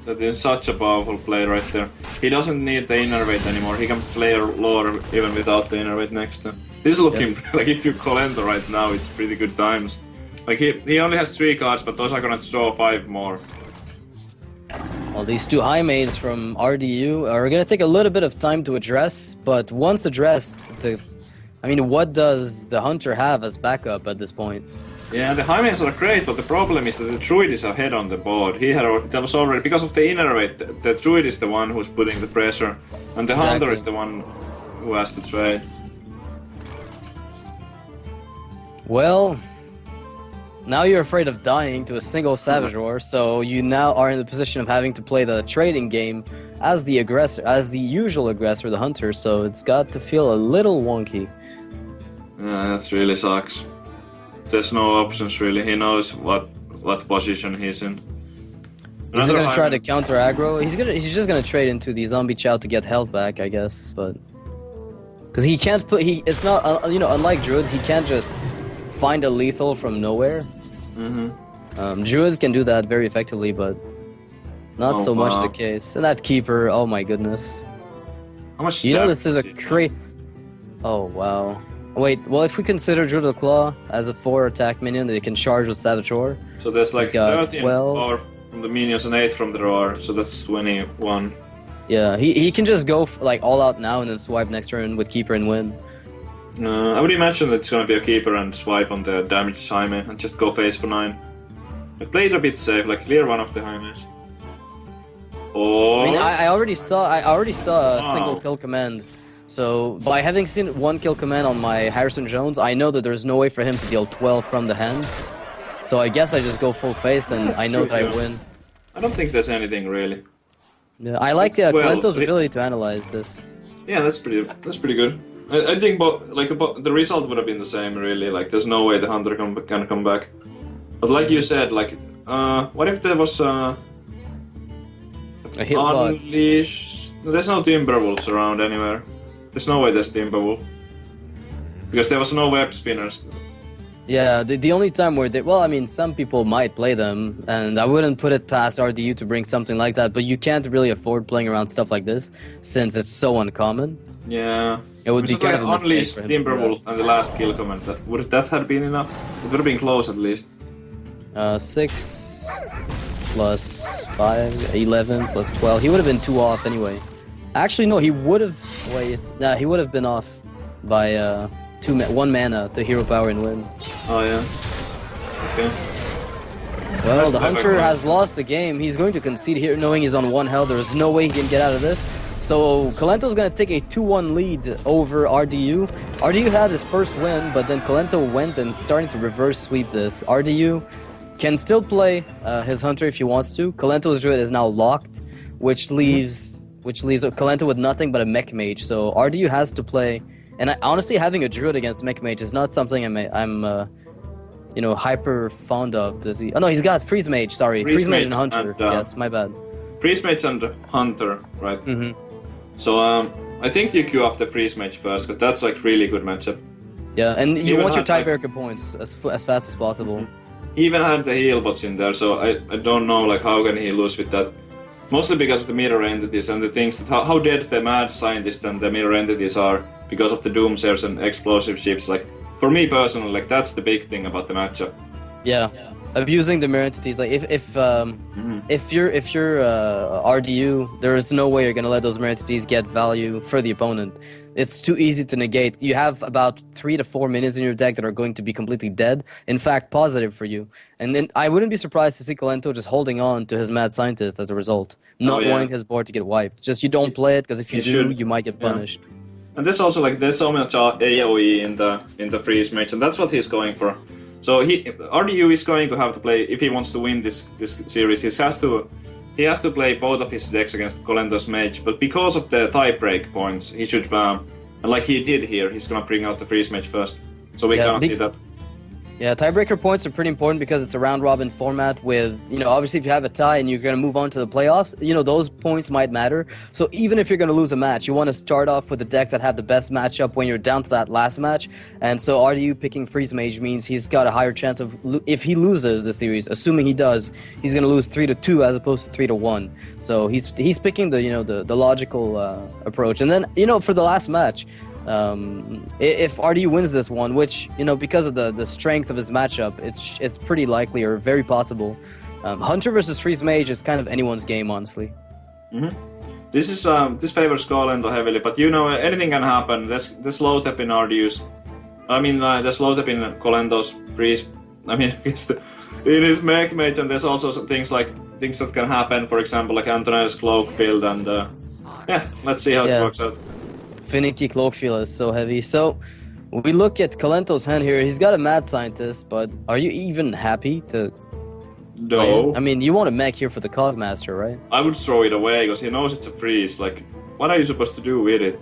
That is such a powerful play right there. He doesn't need the Innervate anymore. He can play a Lore even without the Innervate next to him. This is looking like, if you Kolento right now, it's pretty good times. Like, he only has 3 cards, but those are gonna draw 5 more. Well, these 2 high mains from RDU are going to take a little bit of time to address, but once addressed, what does the Hunter have as backup at this point? Yeah, the high mains are great, but the problem is that the Druid is ahead on the board. That was already, because of the Innervate, the Druid is the one who's putting the pressure, and the Hunter is the one who has to trade. Well, now you're afraid of dying to a single Savage Roar, so you now are in the position of having to play the trading game as the aggressor, as the usual aggressor, the Hunter, so it's got to feel a little wonky. Yeah, that really sucks. There's no options really. He knows what position he's in. Is he gonna try to counter aggro? He's just gonna trade into the Zombie Chow to get health back, I guess, but because he can't put it's not unlike Druids, he can't just find a lethal from nowhere. Druids can do that very effectively, but Not Oh, so much wow. the case. And that keeper, oh my goodness. How much? You know damage this is a does he do? great... Oh, wow. Wait, well, if we consider Druid of the Claw as a 4 attack minion that you can charge with Savage Roar, So there's like He's got 13 12. power from the minions and 8 from the roar, so that's 21. yeah, he can just go like all out now and then swipe next turn with keeper and win. I would imagine that it's gonna be a keeper and swipe on the damaged Jaime and just go face for 9. Like, play it a bit safe, like clear one of the Jaimes. Or... I mean, I already saw a Wow. single kill command. So by having seen one kill command on my Harrison Jones, I know that there's no way for him to deal 12 from the hand. So I guess I just go full face and That's I know true, that I yeah. win. I don't think there's anything really. Yeah, I like That's 12, Kolento's so it- ability to analyze this. Yeah, that's pretty good. I think the result would have been the same really. Like there's no way the hunter can come back. But like you said, like what if there was A hit bot. unleash? There's no Timberwolves around anywhere. There's no way there's Timberwolf because there was no web spinners. Yeah, the only time where they... Well, I mean, some people might play them, and I wouldn't put it past RDU to bring something like that, but you can't really afford playing around stuff like this, since it's so uncommon. Yeah. It would be Just kind of a mistake unleash for him to do Timberwolf and the last kill comment. Would that have been enough? It would have been close at least. 6 plus 5, 11 plus 12. He would have been 2 off anyway. Actually, no, he would have... Wait, nah, he would have been off by 1 mana to hero power and win. Oh yeah. Okay. Well, That's the clever, Hunter man. has lost the game. He's going to concede here knowing he's on 1 health. There's no way he can get out of this. So Kolento's going to take a 2-1 lead over RDU. RDU had his first win, but then Kolento went and starting to reverse sweep this. RDU can still play his Hunter if he wants to. Kolento's Druid is now locked, which leaves Kolento with nothing but a Mech Mage. So RDU has to play. And honestly, having a Druid against Mech Mage is not something I'm hyper fond of. Does he? Oh no, he's got Freeze Mage. Sorry, Freeze Mage and Hunter. and, Yes, my bad. Freeze Mage and Hunter, right? Hmm. So I think you queue up the Freeze Mage first because that's like really good matchup. Yeah, and you Even want your had, like- tiebreaker points as fast as possible. He even had the heal bots in there, so I don't know like how can he lose with that. Mostly because of the mirror entities and the things that how dead the mad scientist and the mirror entities are because of the doomsayers and explosive ships. Like for me personally, like that's the big thing about the matchup. Yeah, abusing the mirror entities. Like if you're RDU, there is no way you're gonna let those mirror entities get value for the opponent. It's too easy to negate. You have about 3 to 4 minions in your deck that are going to be completely dead. In fact, positive for you. And then I wouldn't be surprised to see Kolento just holding on to his mad scientist as a result, not yeah. wanting his board to get wiped. Just you don't play it because if you He do, should. you might get Yeah. punished. And there's also like there's so much AOE in the Freeze Mage, and that's what he's going for. So RDU is going to have to play if he wants to win this series. He has to play both of his decks against Kolento's Mage, but because of the tiebreak points, he should and like he did here, he's gonna bring out the Freeze Mage first. So we Yeah, can't see that. Yeah, tiebreaker points are pretty important because it's a round-robin format with, obviously if you have a tie and you're going to move on to the playoffs, those points might matter. So even if you're going to lose a match, you want to start off with the decks that have the best matchup when you're down to that last match. And so RDU picking Freeze Mage means he's got a higher chance of, if he loses the series, assuming he does, he's going to lose 3-2 as opposed to 3-1. So he's picking the logical approach. And then, for the last match, if RDU wins this one, which because of the strength of his matchup, it's pretty likely or very possible. Hunter versus Freeze Mage is kind of anyone's game, honestly. This is this favors Kolento heavily, but anything can happen. There's low tap in RDU's. There's low tap in Kolento's Freeze. In his Mech Mage, and there's also some things that can happen. For example, like Antonel's Cloak Field, and let's see how it works out. Finicky Cloakfield is so heavy. So we look at Kolento's hand here. He's got a Mad Scientist, but are you even happy to No. play it? You want a mech here for the Cogmaster, right? I would throw it away because he knows it's a freeze. Like, what are you supposed to do with it?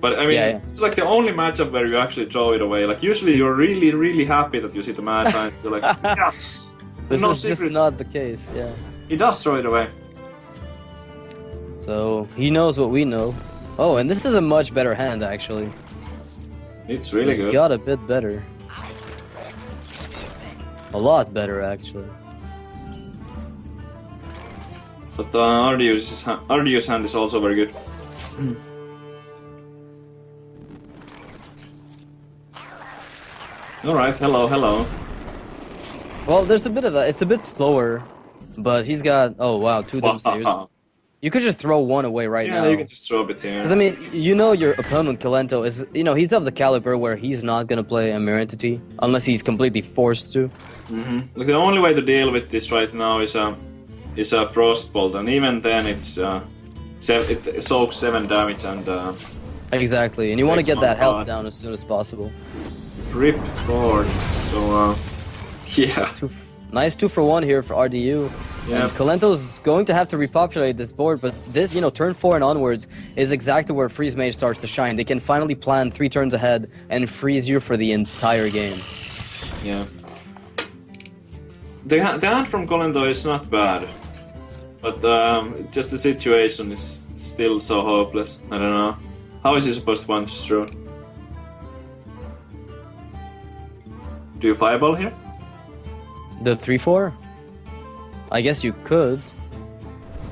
But it's like the only matchup where you actually throw it away. Like usually you're really, really happy that you see the Mad Scientist. You're like, yes. This no is secrets. just not the case. Yeah. He does throw it away. So he knows what we know. Oh, and this is a much better hand actually. It's really He's good. got a bit better. A lot better actually. But RDU's hand is also very good. Alright, hello. Well, there's a bit of it's a bit slower, but he's got, oh wow, 2 Doomsayers. You could just throw one away right now. Yeah, you can just throw a bit here. Because, I mean, you know your opponent, Kolento, is, you know, he's of the caliber where he's not going to play a Mirror Entity, unless he's completely forced to. Look, the only way to deal with this right now is a Frostbolt, and even then it soaks 7 damage and... Exactly, and you want to get that health God. down as soon as possible. Rip board, so yeah. Nice 2-for-1 here for RDU. Yeah. And Kolento's going to have to repopulate this board, but this, you know, turn 4 and onwards is exactly where Freeze Mage starts to shine. They can finally plan 3 turns ahead and freeze you for the entire game. Yeah. The hand from Kolento is not bad, but just the situation is still so hopeless. I don't know. How is he supposed to punch through? Do you fireball here? The 3-4? I guess you could,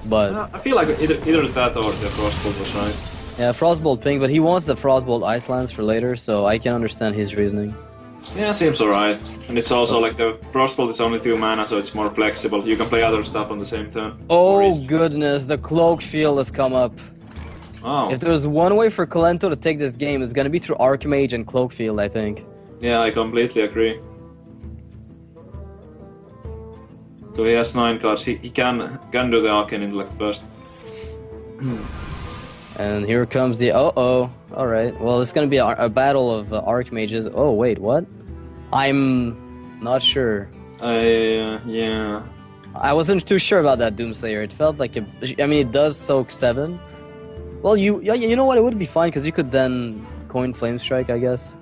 but... I feel like either that or the Frostbolt was right. Yeah, Frostbolt ping, but he wants the Frostbolt Ice Lance for later, so I can understand his reasoning. Yeah, seems alright. And it's also like the Frostbolt is only 2 mana, so it's more flexible. You can play other stuff on the same turn. Oh goodness, the Cloak Field has come up. Oh. If there's one way for Kolento to take this game, it's gonna be through Archmage and Cloak Field, I think. Yeah, I completely agree. So he has 9 cards. He can do the Arcane Intellect first. And here comes the Alright, well, it's gonna be a battle of Archmages. Oh, wait, what? I'm not sure. Yeah. I wasn't too sure about that Doomslayer. It felt like I mean, it does soak 7. Well, you know what? It would be fine because you could then coin Flame Strike, I guess.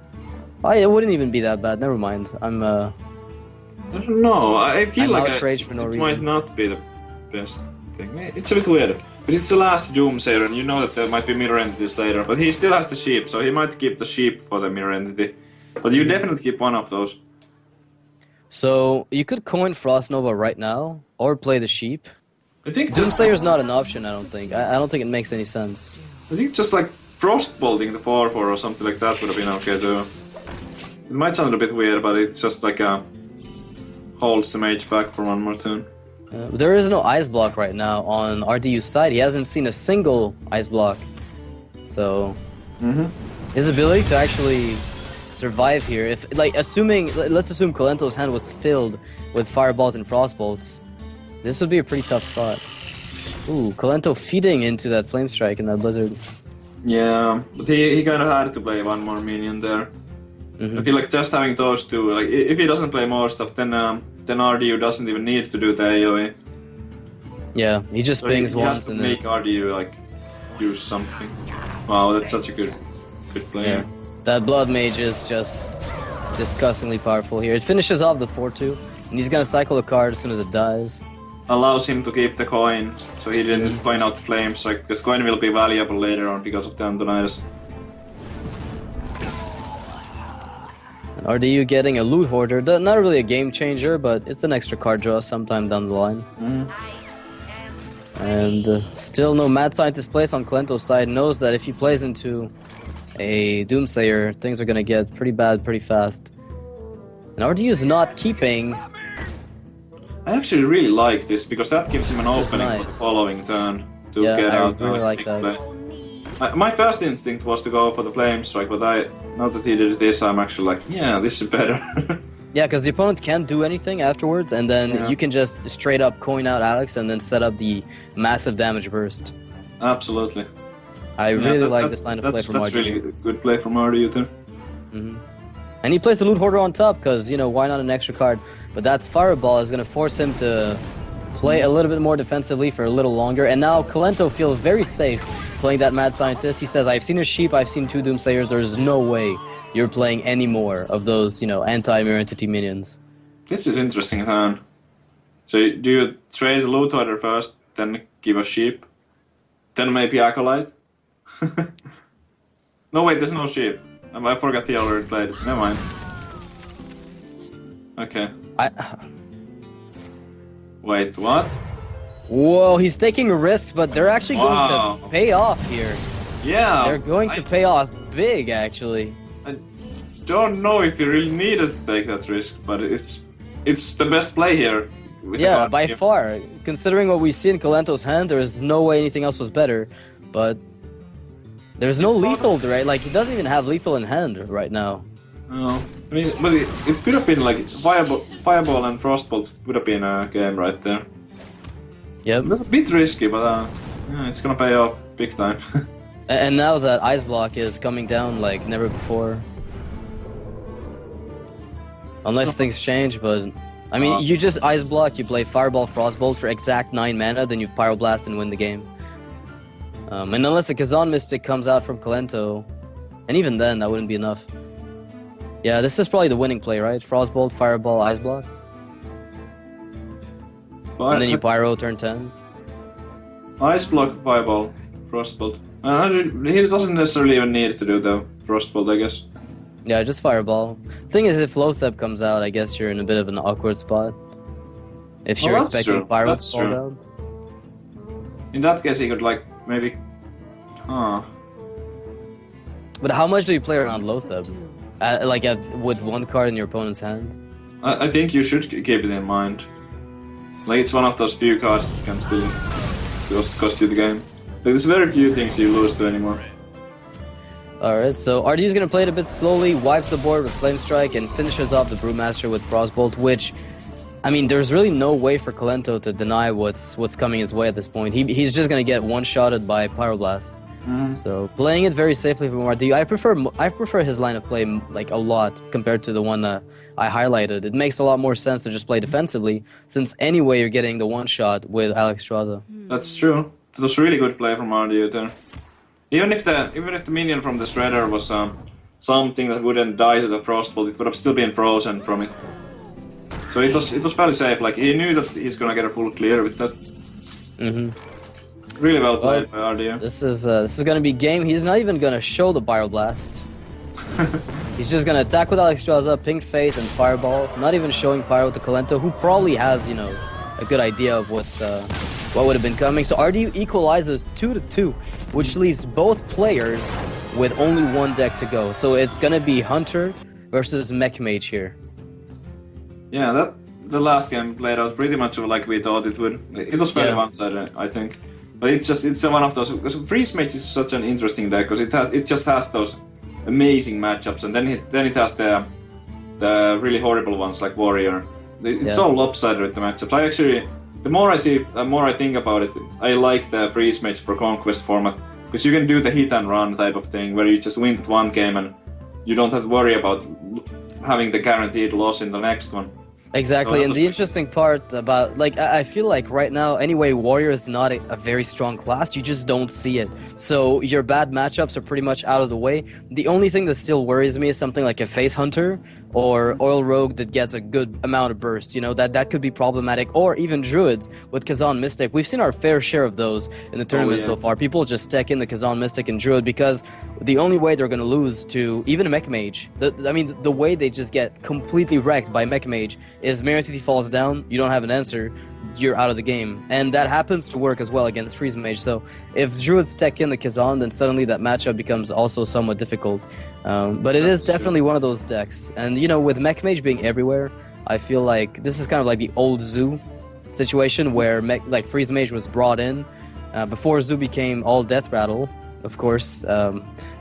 Oh, it wouldn't even be that bad. Never mind. I don't know. I feel like outraged for no it reason. might not be the best thing. It's a bit weird. But it's the last Doomsayer, and you know that there might be mirror entities later. But he still has the sheep, so he might keep the sheep for the mirror entity. But you definitely keep one of those. So you could coin Frost Nova right now, or play the sheep. I think Doomslayer's not an option. I don't think. I don't think it makes any sense. I think just like Frostbolting the 4/4 or something like that would have been okay too. It might sound a bit weird, but it's just like holds the mage back for 1 more turn. There is no ice block right now on RDU's side. He hasn't seen a single ice block. So his ability to actually survive here, if like let's assume Kolento's hand was filled with fireballs and frostbolts, this would be a pretty tough spot. Ooh, Kolento feeding into that flame strike in that blizzard. Yeah, but he kind of had to play 1 more minion there. I feel like just having those 2, like if he doesn't play more stuff, then RDU doesn't even need to do the AoE. Yeah, he just pings he has once to and make RDU like use something. Wow, that's such a good player. Yeah. That Blood Mage is just disgustingly powerful here. It finishes off the 4/2, and he's gonna cycle the card as soon as it dies. Allows him to keep the coin, so he didn't coin out the flames, like, because coin will be valuable later on because of the Antonidas. And RDU getting a Loot Hoarder, not really a game changer, but it's an extra card draw sometime down the line. And still no Mad Scientist place on Kolento's side, knows that if he plays into a Doomsayer, things are gonna get pretty bad pretty fast. And RDU is not keeping. I actually really like this, because that gives him an opening for the nice. following turn to Yeah, get I out. really like that. Play. My first instinct was to go for the Flame Strike, but now that he did this, I'm actually like, yeah, this is better. Yeah, because the opponent can't do anything afterwards, and then you can just straight up coin out Alex and then set up the massive damage burst. Absolutely. I really like this line of play from RDU. That's really a good play from RDU too. And he plays the Loot Hoarder on top, because, you know, why not an extra card? But that Fireball is going to force him to play a little bit more defensively for a little longer. And now Kolento feels very safe playing that Mad Scientist. He says, I've seen a sheep, I've seen 2 Doomsayers, there's no way you're playing any more of those, you know, anti-mirror entity minions. This is interesting turn. So do you trade the Loot Hoarder first, then give a sheep, then maybe Acolyte? No, wait, there's no sheep. I forgot he already played. Never mind. Okay. Wait, what? Whoa, he's taking a risk, but they're actually Wow. going to pay off here. Yeah. They're going to pay off big, actually. I don't know if he really needed to take that risk, but it's the best play here. With the Yeah, card by scheme. far. Considering what we see in Kolento's hand, there is no way anything else was better. But there's no lethal, right? Like, he doesn't even have lethal in hand right now. No. I mean, but it could have been like Fireball and Frostbolt would have been a game right there. Yep. That's a bit risky, but yeah, it's gonna pay off big time. And now that Ice Block is coming down like never before. Unless things change, but... I mean, you just Ice Block, you play Fireball, Frostbolt for exact 9 mana, then you Pyroblast and win the game. And unless a Kazan Mystic comes out from Kolento, and even then, that wouldn't be enough. Yeah, this is probably the winning play, right? Frostbolt, Fireball, Ice Block. And then you Pyro turn 10. Ice Block, Fireball, Frostbolt. He doesn't necessarily even need to do the Frostbolt, I guess. Yeah, just Fireball. Thing is, if Lotheb comes out, I guess you're in a bit of an awkward spot. If you're that's expecting true. Pyro to That's fall true. down. In that case, he could like maybe. But how much do you play around Lotheb? With one card in your opponent's hand? I think you should keep it in mind. Like it's one of those few cards that can still cost you the game. Like, there's very few things you lose to anymore. Alright, so RDU's gonna play it a bit slowly, wipes the board with Flame Strike, and finishes off the Brewmaster with Frostbolt, which... I mean, there's really no way for Kolento to deny what's coming his way at this point. He's just gonna get one-shotted by Pyroblast. So, playing it very safely from RDU. I prefer his line of play, like, a lot, compared to the one I highlighted. It makes a lot more sense to just play defensively, since anyway you're getting the one-shot with Alex Straza. That's true. It was really good play from RDU there. Even if the minion from the Shredder was something that wouldn't die to the Frostbolt, it would have still been frozen from it. So it was fairly safe. Like he knew that he's gonna get a full clear with that. Really well played by RDU. This is gonna be game. He's not even gonna show the Pyroblast. He's just gonna attack with Alex Straza, Pink Face, and Fireball. Not even showing Pyro to Kolento, who probably has, a good idea of what would have been coming. So RDU equalizes 2-2, which leaves both players with only one deck to go. So it's gonna be Hunter versus Mech Mage here. Yeah, the last game played out pretty much like we thought it would. It was very one-sided, I think. But it's one of those, because Freeze Mage is such an interesting deck because it just has those amazing matchups, and then it has the really horrible ones like Warrior. It's so lopsided with the matchups. The more I see, the more I think about it, I like the Freeze Mage for Conquest format, because you can do the hit and run type of thing, where you just win one game and you don't have to worry about having the guaranteed loss in the next one. Exactly, So and the interesting part about, I feel like right now, anyway, Warrior is not a very strong class, you just don't see it. So your bad matchups are pretty much out of the way. The only thing that still worries me is something like a Face Hunter, or Oil Rogue that gets a good amount of burst, that could be problematic, or even Druids with Kazan Mystic. We've seen our fair share of those in the tournament so far. People just tech in the Kazan Mystic and Druid because the only way they're going to lose to even a Mech Mage, the way they just get completely wrecked by Mech Mage is Mirror Entity falls down, you don't have an answer, you're out of the game. And that happens to work as well against Freeze Mage. So if Druids tech in the Kazan, then suddenly that matchup becomes also somewhat difficult. But it is definitely one of those decks. And with Mech Mage being everywhere, I feel like this is kind of like the old Zoo situation where Freeze Mage was brought in before Zoo became all Death Rattle, of course.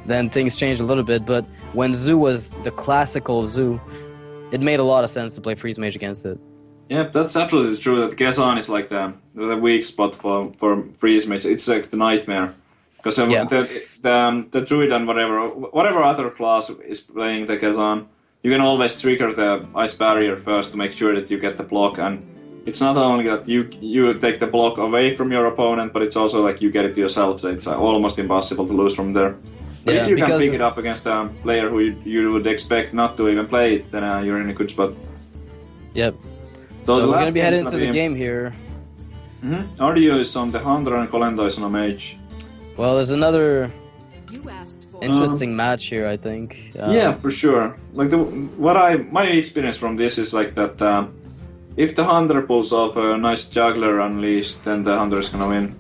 Then things changed a little bit, but when Zoo was the classical Zoo, it made a lot of sense to play Freeze Mage against it. Yeah, that's absolutely true. That Kazan is like the weak spot for Freeze Mage. It's like the nightmare. Because the Druid and whatever other class is playing the Kazan, you can always trigger the Ice Barrier first to make sure that you get the block. And it's not only that you take the block away from your opponent, but it's also like you get it to yourself. So it's almost impossible to lose from there. But if you can pick it up against a player who you would expect not to even play it, then you're in a good spot. Yep. So we're going to be heading into the game here. RDU is on the Hunter and Kolento is on a Mage. Well, there's another interesting match here, I think. Yeah, for sure. Like my experience from this is like that if the Hunter pulls off a nice Juggler Unleash, then the Hunter is gonna win.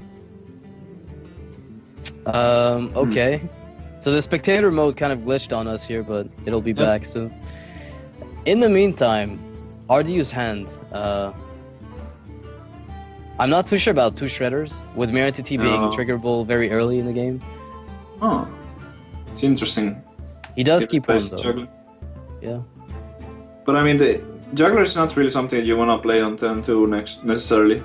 Okay. So the spectator mode kind of glitched on us here, but it'll be back soon. In the meantime, RDU's hand. I'm not too sure about two Shredders, with Mirror Entity being triggerable very early in the game. Oh, it's interesting. He does keep one though. Juggler. Yeah. But I mean, the Juggler is not really something you wanna play on turn 2 necessarily.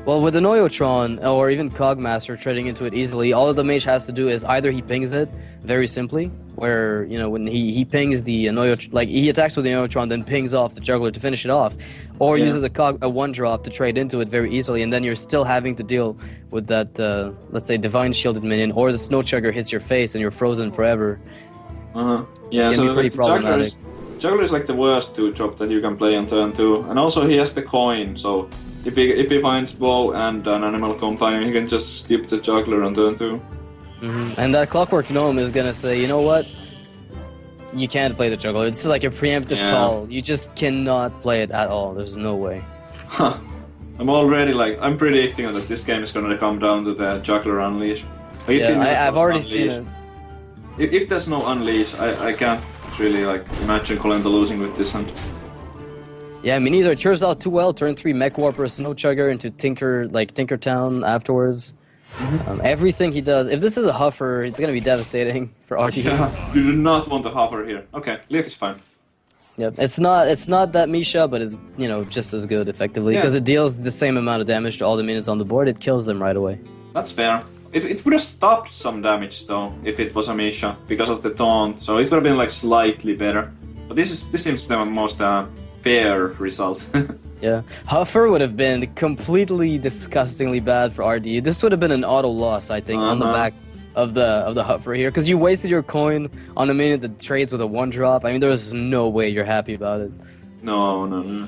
Well, with the Noyotron, or even Cogmaster trading into it easily, all the mage has to do is either he pings it very simply, where, you know, when he pings the Noyotron, like, he attacks with the Noyotron, then pings off the Juggler to finish it off, or uses a 1-drop to trade into it very easily, and then you're still having to deal with that, let's say, Divine Shielded minion, or the Snow Chugger hits your face and you're frozen forever. Yeah, so pretty problematic. Juggler is like the worst 2-drop that you can play on turn 2, and also he has the coin, so if he finds bow and an animal companion, he can just skip the Juggler on turn 2. And that Clockwork Gnome is gonna say, you know what? You can't play the Juggler. This is like a preemptive call. You just cannot play it at all. There's no way. I'm already I'm predicting that this game is gonna come down to the Juggler Unleash. I've already seen it. If there's no Unleash, I can't really imagine Kolento losing with this hand. Yeah, me neither. It turns out too well. Turn 3 Mech Warper, Snow Chugger into Tinkertown afterwards. Everything he does. If this is a Huffer, it's gonna be devastating for RDU. Yeah, you do not want a Huffer here. Okay, Leok is fine. Yep, it's not that Misha, but it's, you know, just as good effectively because it deals the same amount of damage to all the minions on the board. It kills them right away. That's fair. It would have stopped some damage though if it was a Misha because of the taunt, so it would have been slightly better. But this seems the most fair result. Yeah, Huffer would have been completely disgustingly bad for RDU. This would have been an auto loss, I think, on the back of the Huffer here, because you wasted your coin on a minion that trades with a 1-drop. I mean, there was no way you're happy about it. No.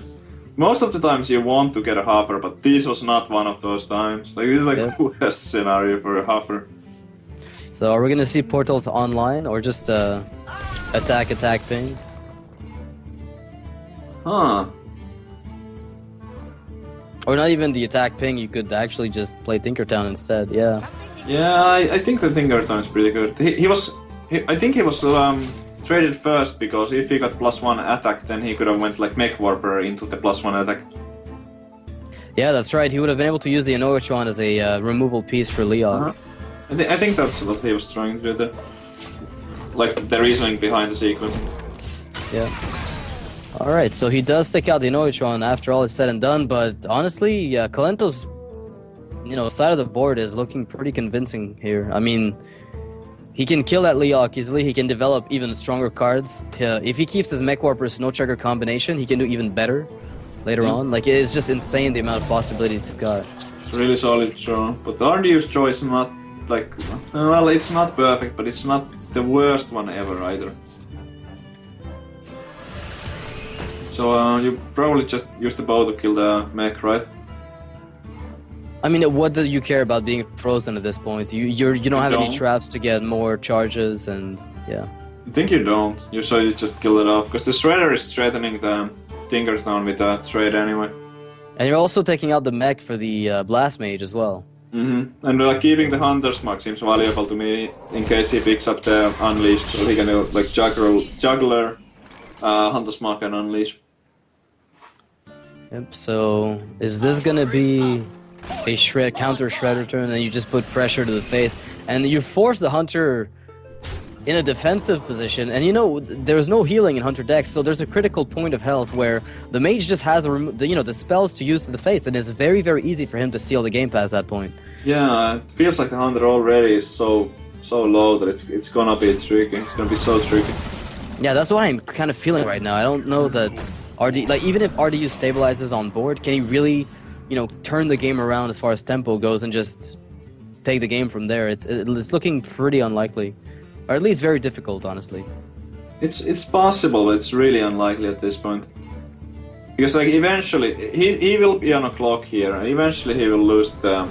Most of the times you want to get a Huffer, but this was not one of those times. This is the worst scenario for a Huffer. So are we gonna see Portal to online or just attack ping? Huh. Or not even the attack ping, you could actually just play Tinkertown instead, yeah. Yeah, I think the Tinkertown is pretty good. I think he was traded first because if he got +1 attack, then he could have went Mech Warper into the +1 attack. Yeah, that's right. He would have been able to use the Inoitron as a removal piece for Leok. I think that's what he was trying to do there. The reasoning behind the sequence. Yeah. Alright, so he does take out the Inoitron after all is said and done, but honestly, Kolento's side of the board is looking pretty convincing here. I mean, he can kill that Leok easily, he can develop even stronger cards. If he keeps his Mech Warper Snow Chugger combination, he can do even better later on. It's just insane the amount of possibilities he's got. It's really solid draw, but the RDU's choice is not well, it's not perfect, but it's not the worst one ever either. So you probably just use the bow to kill the mech, right? I mean, what do you care about being frozen at this point? You don't have any traps to get more charges, and yeah. I think you don't. You just kill it off, because the Shredder is threatening the Tinkertown with a trade anyway. And you're also taking out the mech for the Blast Mage as well. And keeping the Hunter's Mark seems valuable to me, in case he picks up the Unleashed, so he can do Juggler, Hunter's Mark and Unleash. Yep, so is this gonna be a counter Shredder turn, and you just put pressure to the face, and you force the Hunter in a defensive position, and there's no healing in Hunter decks, so there's a critical point of health where the Mage just has the spells to use to the face, and it's very, very easy for him to seal the game past that point. Yeah, it feels like the Hunter already is so low that it's gonna be tricky. It's gonna be so tricky. Yeah, that's what I'm kind of feeling right now. I don't know that even if RDU stabilizes on board, can he really, turn the game around as far as tempo goes and just take the game from there? It's looking pretty unlikely, or at least very difficult, honestly. It's possible, but it's really unlikely at this point. Because eventually he will be on a clock here, and eventually he will lose the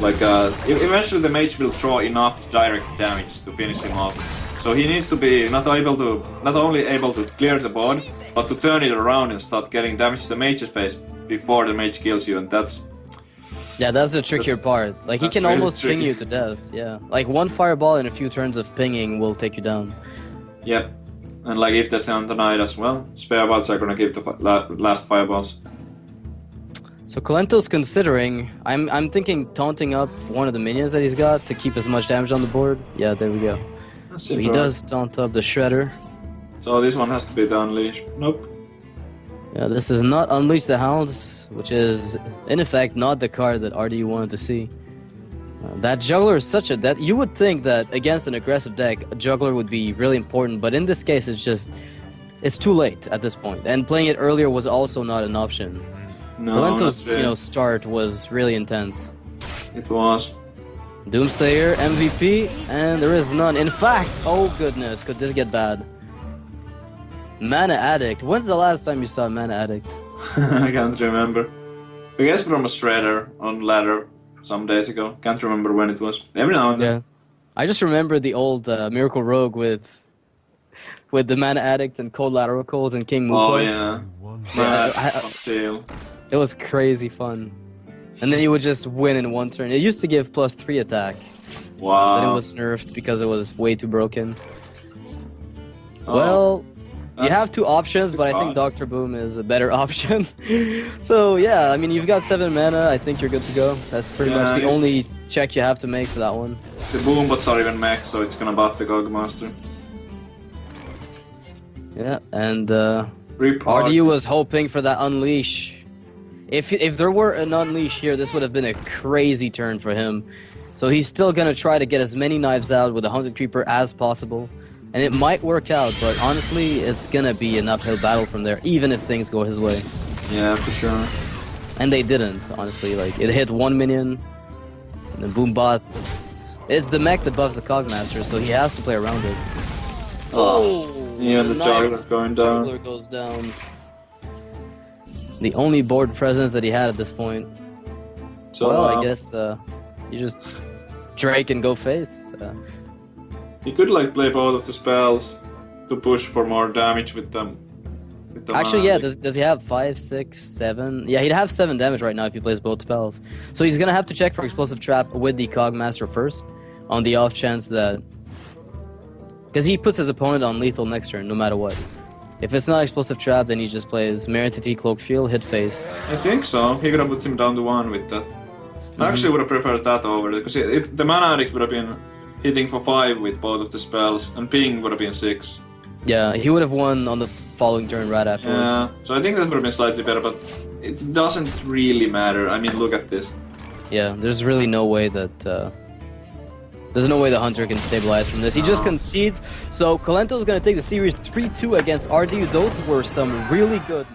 eventually the mage will draw enough direct damage to finish him off. So he needs to be not only able to clear the board, but to turn it around and start getting damage to the mage's face before the mage kills you, and that's... Yeah, that's the trickier part. Like, he can really almost ping tricky. you to death, yeah. Like, one fireball and a few turns of pinging will take you down. Yep. And like, if there's the Antonidas as well, spare bots are gonna give the last fireballs. So Kolento's considering... I'm thinking taunting up one of the minions that he's got to keep as much damage on the board. Yeah, there we go. So he does taunt up the Shredder. So this one has to be the Unleash. Nope. Yeah, this is not Unleash the Hounds, which is, in effect, not the card that RDU wanted to see. That Juggler is such a... that you would think that against an aggressive deck, a Juggler would be really important, but in this case, it's just... it's too late at this point. And playing it earlier was also not an option. No, Kolento's, start was really intense. It was. Doomsayer, MVP, and there is none. In fact, oh goodness, could this get bad? Mana Addict. When's the last time you saw Mana Addict? I can't remember. I guess from a Shredder on ladder some days ago. Can't remember when it was. Every now and then. Yeah. I just remember the old Miracle Rogue with the Mana Addict and Cold Lateral Calls and King Muko. Oh yeah. Seal. It was crazy fun. And then you would just win in one turn. It used to give +3 attack. Wow. But it was nerfed because it was way too broken. Oh, Well, you have two options, but I think Dr. Boom is a better option. So yeah, I mean, you've got 7 mana. I think you're good to go. That's pretty much the only check you have to make for that one. The boom bots are even max, so it's gonna buff the Gog Master. Yeah, and Report. RDU was hoping for that Unleash. If there were an Unleash here, this would have been a crazy turn for him. So he's still gonna try to get as many knives out with the Haunted Creeper as possible. And it might work out, but honestly, it's gonna be an uphill battle from there, even if things go his way. Yeah, for sure. And they didn't, honestly. Like, it hit one minion, and then Boombots. It's the mech that buffs the Cogmaster, so he has to play around it. Oh! Yeah, the Juggler going down. Juggler goes down. The only board presence that he had at this point. So, well, I guess you just Drake and go face. He could like play both of the spells to push for more damage with them. Actually, yeah. Does he have 5, 6, 7? Yeah, he'd have 7 damage right now if he plays both spells. So he's gonna have to check for Explosive Trap with the Cogmaster first, on the off chance that, because he puts his opponent on lethal next turn, no matter what. If it's not Explosive Trap, then he just plays Meritity, Cloak Field, hit face. I think so. He could have put him down to 1 with that. I actually would have preferred that over, because if the Mana Addict would have been hitting for 5 with both of the spells, and ping would have been 6. Yeah, he would have won on the following turn right afterwards. Yeah, so I think that would have been slightly better, but it doesn't really matter. I mean, look at this. Yeah, there's really no way that... there's no way the Hunter can stabilize from this. He just concedes. So Kolento's going to take the series 3-2 against RDU. Those were some really good